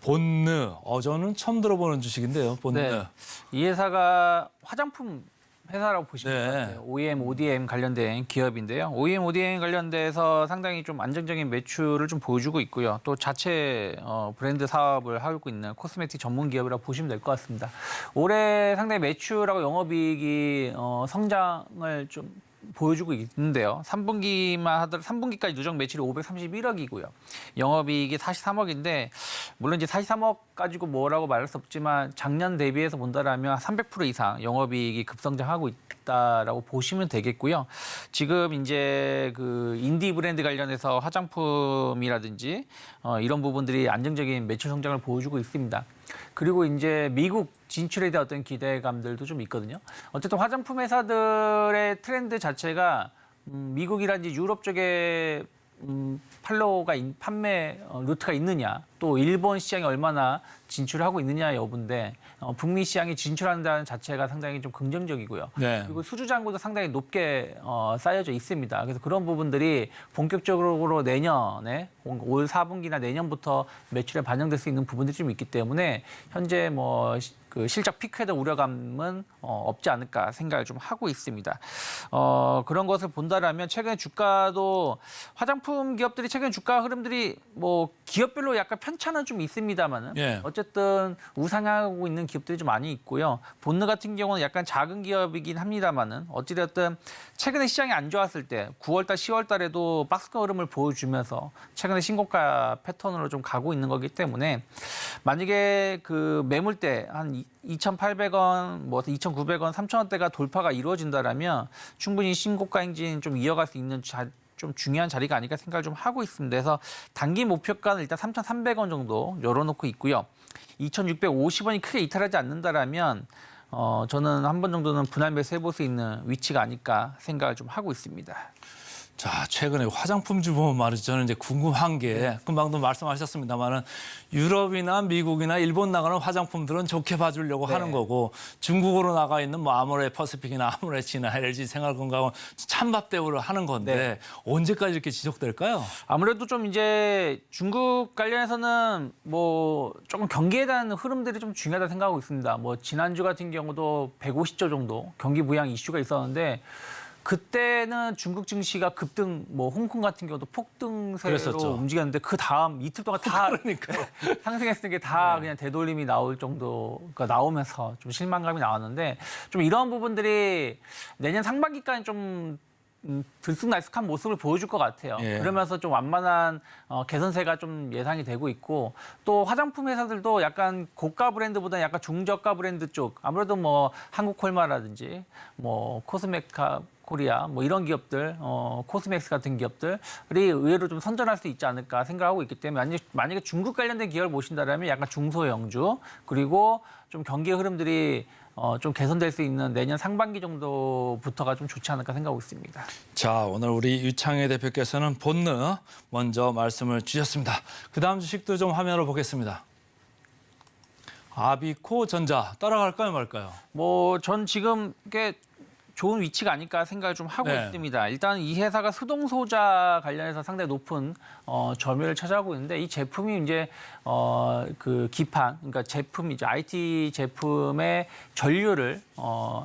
본느, 저는 처음 들어보는 주식인데요. 본느.
네. 이 회사가 화장품 회사라고 보시면
네.
될 것 같아요. OEM, ODM 관련된 기업인데요. OEM, ODM 관련돼서 상당히 좀 안정적인 매출을 좀 보여주고 있고요. 또 자체 브랜드 사업을 하고 있는 코스메틱 전문 기업이라고 보시면 될 것 같습니다. 올해 상당히 매출하고 영업이익이 성장을 좀 보여주고 있는데요. 3분기만 하더라도 3분기까지 누적 매출이 531억이고요. 영업이익이 43억인데 물론 이제 43억 가지고 뭐라고 말할 수 없지만 작년 대비해서 본다라면 300% 이상 영업이익이 급성장하고 있다라고 보시면 되겠고요. 지금 이제 그 인디 브랜드 관련해서 화장품이라든지 이런 부분들이 안정적인 매출 성장을 보여주고 있습니다. 그리고 이제 미국 진출에 대한 어떤 기대감들도 좀 있거든요. 어쨌든 화장품 회사들의 트렌드 자체가 미국이라든지 유럽 쪽에 팔로워가 판매 루트가 있느냐, 또 일본 시장에 얼마나 진출하고 있느냐 여부인데 북미 시장에 진출한다는 자체가 상당히 좀 긍정적이고요.
네.
그리고 수주 잔고도 상당히 높게 쌓여져 있습니다. 그래서 그런 부분들이 본격적으로 내년에 올 4분기나 내년부터 매출에 반영될 수 있는 부분들이 좀 있기 때문에 현재 뭐 그 실적 피크에 대한 우려감은 없지 않을까 생각을 좀 하고 있습니다. 그런 것을 본다라면 최근에 주가도 화장품 기업들이 최근 주가 흐름들이 뭐 기업별로 약간 편차는 좀 있습니다만은
예.
어쨌든 우상하고 있는 기업들이 좀 많이 있고요. 본느 같은 경우는 약간 작은 기업이긴 합니다만은 어찌됐든 최근에 시장이 안 좋았을 때 9월달, 10월달에도 박스권 흐름을 보여주면서 최근에 신고가 패턴으로 좀 가고 있는 거기 때문에 만약에 그 매물대 한 2,800원, 뭐 2,900원, 3,000원대가 돌파가 이루어진다라면 충분히 신고가 행진 좀 이어갈 수 있는 좀 중요한 자리가 아닐까 생각을 좀 하고 있습니다. 그래서 단기 목표가는 일단 3,300원 정도 열어놓고 있고요. 2,650원이 크게 이탈하지 않는다라면 저는 한 번 정도는 분할 매수해볼 수 있는 위치가 아닐까 생각을 좀 하고 있습니다.
자, 최근에 화장품주 보면 말이죠. 저는 이제 궁금한 게 금방도 말씀하셨습니다만은 유럽이나 미국이나 일본 나가는 화장품들은 좋게 봐주려고
네.
하는 거고 중국으로 나가 있는 뭐 아모레 퍼시픽이나 아모레지나 LG 생활건강은 찬밥 대우를 하는 건데
네.
언제까지 이렇게 지속될까요?
아무래도 좀 이제 중국 관련해서는 뭐 조금 경기에 대한 흐름들이 좀 중요하다 생각하고 있습니다. 뭐 지난주 같은 경우도 150조 정도 경기 부양 이슈가 있었는데 그때는 중국 증시가 급등, 뭐 홍콩 같은 경우도 폭등세로
그랬었죠.
움직였는데 그 다음 이틀 동안 다
그러니까요.
상승했을 게 다 그냥 되돌림이 나올 정도가 나오면서 좀 실망감이 나왔는데 좀 이런 부분들이 내년 상반기까지 좀 들쑥날쑥한 모습을 보여줄 것 같아요.
예.
그러면서 좀 완만한 개선세가 좀 예상이 되고 있고 또 화장품 회사들도 약간 고가 브랜드보다 약간 중저가 브랜드 쪽 아무래도 뭐 한국콜마라든지 뭐 코스메카 코리아 뭐 이런 기업들 코스맥스 같은 기업들이 의외로 좀 선전할 수 있지 않을까 생각하고 있기 때문에 만약에 중국 관련된 기업을 보신다면 약간 중소형주 그리고 좀 경기 흐름들이 좀 개선될 수 있는 내년 상반기 정도부터가 좀 좋지 않을까 생각하고 있습니다.
자, 오늘 우리 유창희 대표께서는 본느 먼저 말씀을 주셨습니다. 그다음 주식도 좀 화면으로 보겠습니다. 아비코 전자 따라갈까요, 말까요?
뭐 전 지금 꽤 좋은 위치가 아닐까 생각을 좀 하고
네.
있습니다. 일단 이 회사가 수동 소자 관련해서 상당히 높은 점유율을 차지하고 있는데 이 제품이 이제 그 기판, 그러니까 제품이죠. IT 제품의 전류를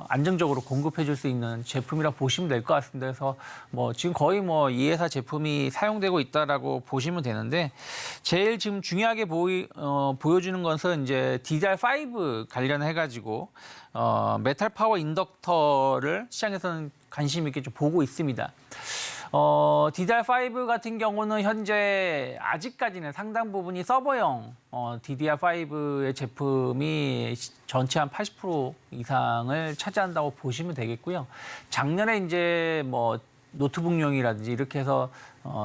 안정적으로 공급해 줄 수 있는 제품이라 보시면 될 것 같습니다. 그래서 뭐 지금 거의 뭐 이 회사 제품이 사용되고 있다라고 보시면 되는데 제일 지금 중요하게 보여주는 것은 이제 DDR5 관련해 가지고 메탈 파워 인덕터를 시장에서는 관심 있게 좀 보고 있습니다. DDR5 같은 경우는 현재 아직까지는 상당 부분이 서버용 DDR5의 제품이 전체 한 80% 이상을 차지한다고 보시면 되겠고요. 작년에 이제 뭐 노트북용이라든지 이렇게 해서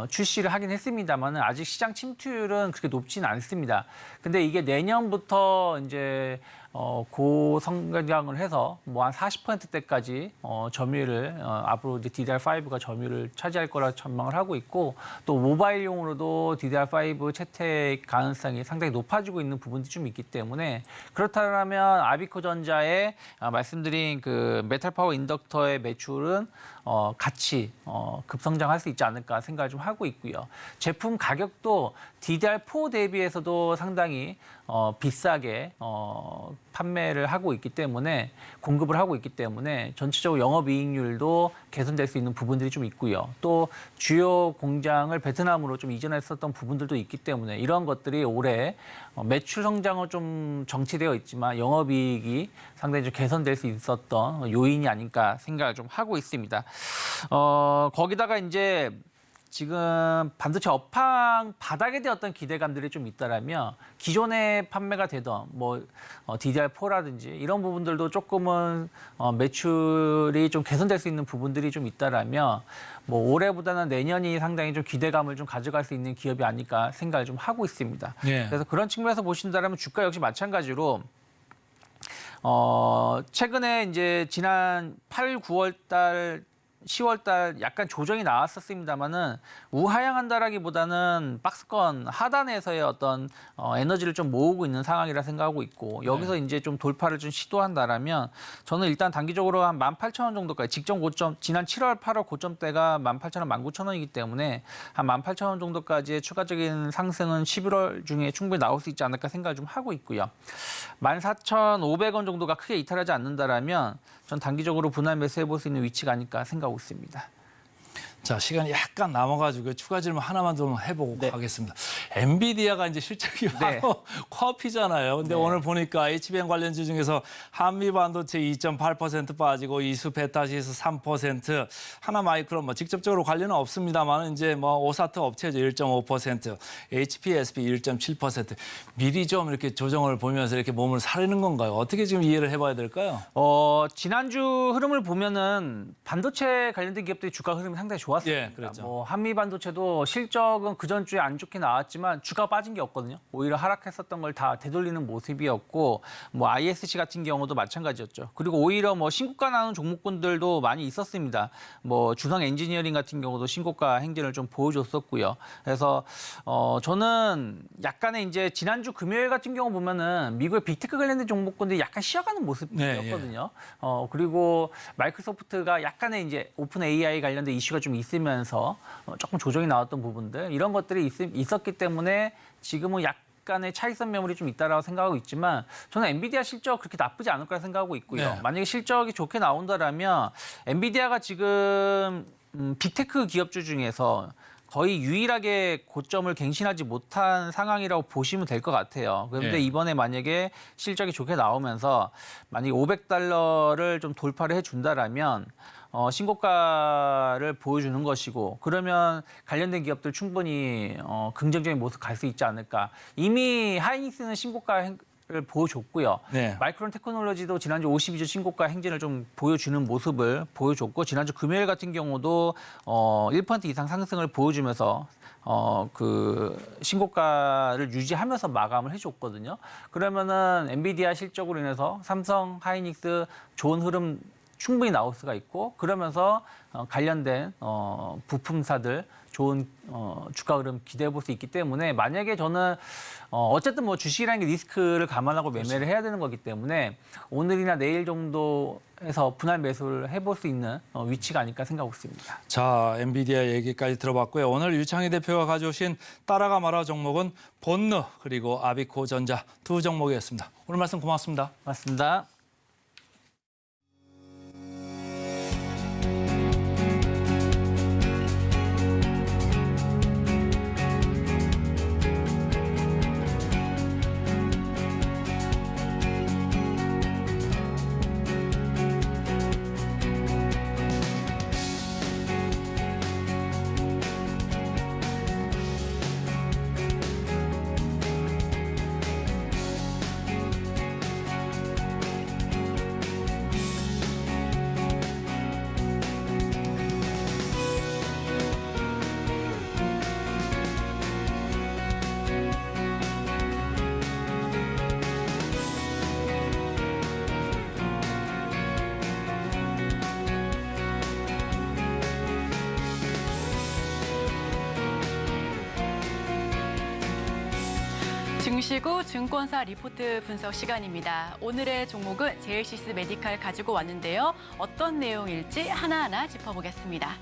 출시를 하긴 했습니다만 아직 시장 침투율은 그렇게 높지는 않습니다. 근데 이게 내년부터 이제 고성장을 해서 뭐 한 40%대까지 점유율을 앞으로 이제 DDR5가 점유율을 차지할 거라 전망을 하고 있고 또 모바일용으로도 DDR5 채택 가능성이 상당히 높아지고 있는 부분도 좀 있기 때문에 그렇다면 아비코전자의 말씀드린 그 메탈 파워 인덕터의 매출은 같이 급성장할 수 있지 않을까 생각을 좀 하고 있고요. 제품 가격도 DDR4 대비해서도 상당히 비싸게 판매를 하고 있기 때문에 공급을 하고 있기 때문에 전체적으로 영업이익률도 개선될 수 있는 부분들이 좀 있고요. 또 주요 공장을 베트남으로 좀 이전했었던 부분들도 있기 때문에 이런 것들이 올해 매출 성장은 좀 정체되어 있지만 영업이익이 상당히 좀 개선될 수 있었던 요인이 아닐까 생각을 좀 하고 있습니다. 거기다가 이제 지금 반도체 업황 바닥에 대한 어떤 기대감들이 좀 있다라면 기존에 판매가 되던 뭐 DDR4라든지 이런 부분들도 조금은 매출이 좀 개선될 수 있는 부분들이 좀 있다라면 뭐 올해보다는 내년이 상당히 좀 기대감을 좀 가져갈 수 있는 기업이 아닐까 생각을 좀 하고 있습니다.
예.
그래서 그런 측면에서 보신다라면 주가 역시 마찬가지로 최근에 이제 지난 8, 9월 달 10월 달 약간 조정이 나왔었습니다만은 우하향한다라기보다는 박스권 하단에서의 어떤 에너지를 좀 모으고 있는 상황이라 생각하고 있고 여기서 이제 좀 돌파를 좀 시도한다라면 저는 일단 단기적으로 한 18,000원 정도까지 직전 고점 지난 7월 8월 고점대가 18,000원, 19,000원이기 때문에 한 18,000원 정도까지의 추가적인 상승은 11월 중에 충분히 나올 수 있지 않을까 생각을 좀 하고 있고요. 14,500원 정도가 크게 이탈하지 않는다라면 전 단기적으로 분할 매수해 볼 수 있는 위치가 아닐까 생각하고 있습니다.
자, 시간이 약간 남아가지고 추가 질문 하나만 좀 해보고
네.
가겠습니다. 엔비디아가 이제 실적이 바로 코앞이잖아요. 근데 오늘 보니까 HBM 관련주 중에서 한미 반도체 2.8% 빠지고 이수 베타시에서 3%, 하나 마이크론 뭐 직접적으로 관련은 없습니다만 이제 뭐 오사트 업체죠 1.5%, HPSP 1.7%. 미리 좀 이렇게 조정을 보면서 이렇게 몸을 사리는 건가요? 어떻게 지금 이해를 해봐야 될까요?
지난주 흐름을 보면은 반도체 관련된 기업들이 주가 흐름이 상당히 좋았습니다.
예, 그렇죠.
뭐 한미 반도체도 실적은 그 전주에 안 좋게 나왔지만 주가 빠진 게 없거든요. 오히려 하락했었던 걸 다 되돌리는 모습이었고 뭐 ISC 같은 경우도 마찬가지였죠. 그리고 오히려 뭐 신고가 나오는 종목군들도 많이 있었습니다. 뭐 주성 엔지니어링 같은 경우도 신고가 행진을 좀 보여줬었고요. 그래서 저는 약간의 이제 지난주 금요일 같은 경우 보면은 미국의 빅테크 관련된 종목군들이 약간 쉬어가는 모습이었거든요. 그리고 마이크로소프트가 약간의 이제 오픈 AI 관련된 이슈가 좀 있으면서 조금 조정이 나왔던 부분들 이런 것들이 있었기 때문에 지금은 약간의 차익선 매물이 좀 있다라고 생각하고 있지만 저는 엔비디아 실적 그렇게 나쁘지 않을 거라 생각하고 있고요.
네.
만약에 실적이 좋게 나온다라면 엔비디아가 지금 빅테크 기업주 중에서 거의 유일하게 고점을 갱신하지 못한 상황이라고 보시면 될 것 같아요. 그런데
네.
이번에 만약에 실적이 좋게 나오면서 만약에 $500를 좀 돌파를 해준다라면 신고가를 보여주는 것이고 그러면 관련된 기업들 충분히 긍정적인 모습 갈 수 있지 않을까. 이미 하이닉스는 신고가 를 보여줬고요.
네.
마이크론 테크놀로지도 지난주 52주 신고가 행진을 좀 보여주는 모습을 보여줬고 지난주 금요일 같은 경우도 1% 이상 상승을 보여주면서 그 신고가를 유지하면서 마감을 해줬거든요. 그러면은 엔비디아 실적으로 인해서 삼성, 하이닉스 좋은 흐름 충분히 나올 수가 있고 그러면서 관련된 부품사들 좋은 주가 흐름 기대해 볼 수 있기 때문에 만약에 저는 어쨌든 뭐 주식이라는 게 리스크를 감안하고 매매를 해야 되는 거기 때문에 오늘이나 내일 정도에서 분할 매수를 해볼 수 있는 위치가 아닐까 생각하고 있습니다.
자, 엔비디아 얘기까지 들어봤고요. 오늘 유창희 대표가 가져오신 따라가 마라 종목은 본느 그리고 아비코전자 두 종목이었습니다. 오늘 말씀 고맙습니다.
맞습니다.
증시 후 증권사 리포트 분석 시간입니다. 오늘의 종목은 제일시스 메디칼 가지고 왔는데요. 어떤 내용일지 하나하나 짚어보겠습니다.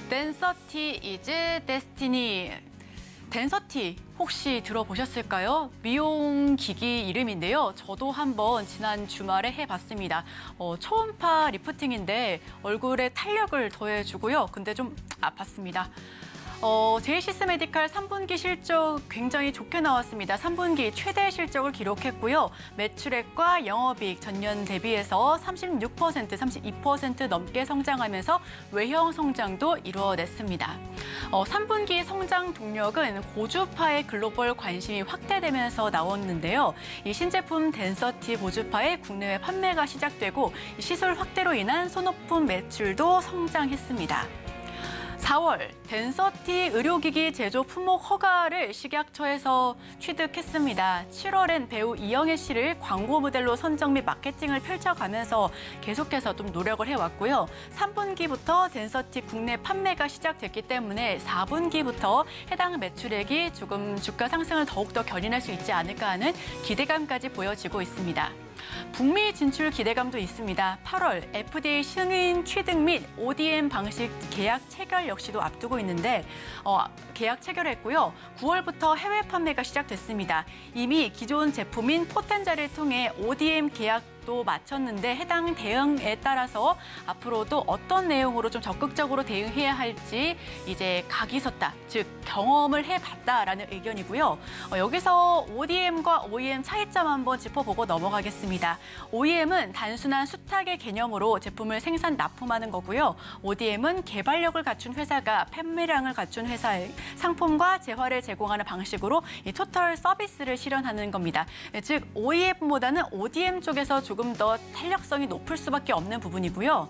덴서티 이즈 데스티니. 덴서티 혹시 들어보셨을까요? 미용기기 이름인데요. 저도 한번 지난 주말에 해봤습니다. 초음파 리프팅인데 얼굴에 탄력을 더해주고요. 근데 좀 아팠습니다. 제일시스 메디칼 3분기 실적 굉장히 좋게 나왔습니다. 3분기 최대 실적을 기록했고요. 매출액과 영업이익 전년 대비해서 36%, 32% 넘게 성장하면서 외형 성장도 이루어냈습니다. 3분기 성장 동력은 고주파의 글로벌 관심이 확대되면서 나왔는데요. 이 신제품 덴서티 보주파의 국내외 판매가 시작되고 시술 확대로 인한 소모품 매출도 성장했습니다. 4월 덴서티 의료기기 제조 품목 허가를 식약처에서 취득했습니다. 7월엔 배우 이영애 씨를 광고 모델로 선정 및 마케팅을 펼쳐가면서 계속해서 좀 노력을 해왔고요. 3분기부터 덴서티 국내 판매가 시작됐기 때문에 4분기부터 해당 매출액이 조금 주가 상승을 더욱더 견인할 수 있지 않을까 하는 기대감까지 보여지고 있습니다. 북미 진출 기대감도 있습니다. 8월 FDA 승인 취득 및 ODM 방식 계약 체결 역시도 앞두고 있는데 계약 체결했고요. 9월부터 해외 판매가 시작됐습니다. 이미 기존 제품인 포텐자를 통해 ODM 계약도 마쳤는데 해당 대응에 따라서 앞으로도 어떤 내용으로 좀 적극적으로 대응해야 할지 이제 각이 섰다, 즉 경험을 해봤다라는 의견이고요. 여기서 ODM과 OEM 차이점 한번 짚어보고 넘어가겠습니다. OEM은 단순한 수탁의 개념으로 제품을 생산 납품하는 거고요. ODM은 개발력을 갖춘 회사가 판매량을 갖춘 회사의 상품과 재화를 제공하는 방식으로 이 토탈 서비스를 실현하는 겁니다. 즉 OEM보다는 ODM 쪽에서 조금 더 탄력성이 높을 수밖에 없는 부분이고요.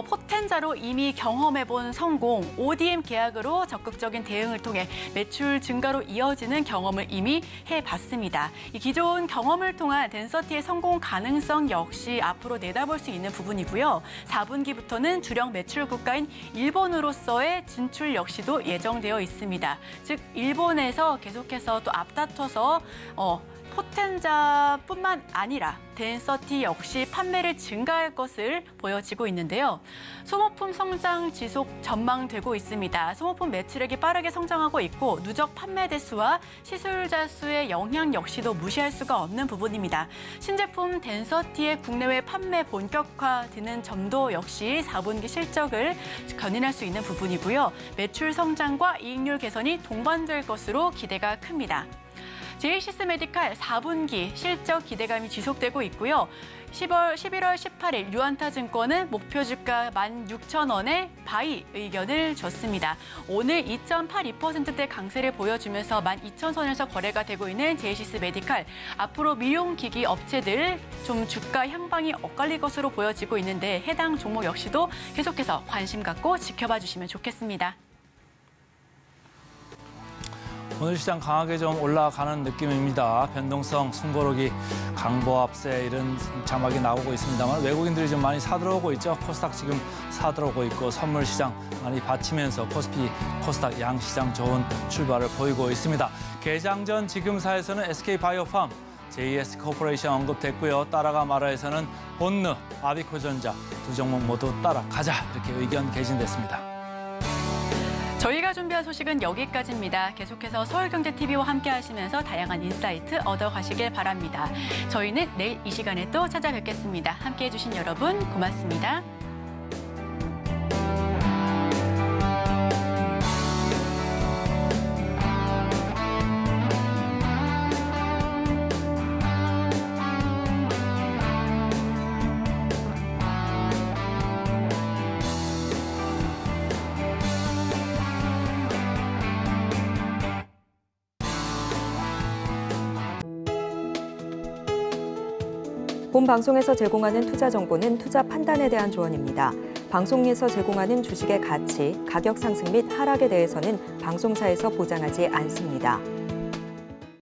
포텐자로 이미 경험해본 성공, ODM 계약으로 적극적인 대응을 통해 매출 증가로 이어지는 경험을 이미 해봤습니다. 이 기존 경험을 통한 덴서티의 성공 가능성 역시 앞으로 내다볼 수 있는 부분이고요. 4분기부터는 주력 매출 국가인 일본으로서의 진출 역시도 예정되어 있습니다. 즉 일본에서 계속해서 또 앞다퉈서 포텐자뿐만 아니라 덴서티 역시 판매를 증가할 것을 보여지고 있는데요. 소모품 성장 지속 전망되고 있습니다. 소모품 매출액이 빠르게 성장하고 있고 누적 판매 대수와 시술자 수의 영향 역시도 무시할 수가 없는 부분입니다. 신제품 덴서티의 국내외 판매 본격화되는 점도 역시 4분기 실적을 견인할 수 있는 부분이고요. 매출 성장과 이익률 개선이 동반될 것으로 기대가 큽니다. 제일시스 메디칼 4분기 실적 기대감이 지속되고 있고요. 11월 18일 유안타증권은 목표 주가 16,000원에 바이 의견을 줬습니다. 오늘 2.82%대 강세를 보여주면서 12,000선에서 거래가 되고 있는 제일시스 메디칼. 앞으로 미용기기 업체들 좀 주가 향방이 엇갈릴 것으로 보여지고 있는데 해당 종목 역시도 계속해서 관심 갖고 지켜봐 주시면 좋겠습니다.
오늘 시장 강하게 좀 올라가는 느낌입니다. 변동성, 숨고르기, 강보합세 이런 자막이 나오고 있습니다만 외국인들이 좀 많이 사들어오고 있죠. 코스닥 지금 사들어오고 있고 선물 시장 많이 받치면서 코스피, 코스닥 양시장 좋은 출발을 보이고 있습니다. 개장 전 지금사에서는 SK바이오팜, JS 코퍼레이션 언급됐고요. 따라가 말아에서는 본느, 아비코전자 두 종목 모두 따라가자 이렇게 의견 개진됐습니다.
저희가 준비한 소식은 여기까지입니다. 계속해서 서울경제TV와 함께 하시면서 다양한 인사이트 얻어가시길 바랍니다. 저희는 내일 이 시간에 또 찾아뵙겠습니다. 함께해 주신 여러분 고맙습니다.
본 방송에서 제공하는 투자 정보는 투자 판단에 대한 조언입니다. 방송에서 제공하는 주식의 가치, 가격 상승 및 하락에 대해서는 방송사에서 보장하지 않습니다.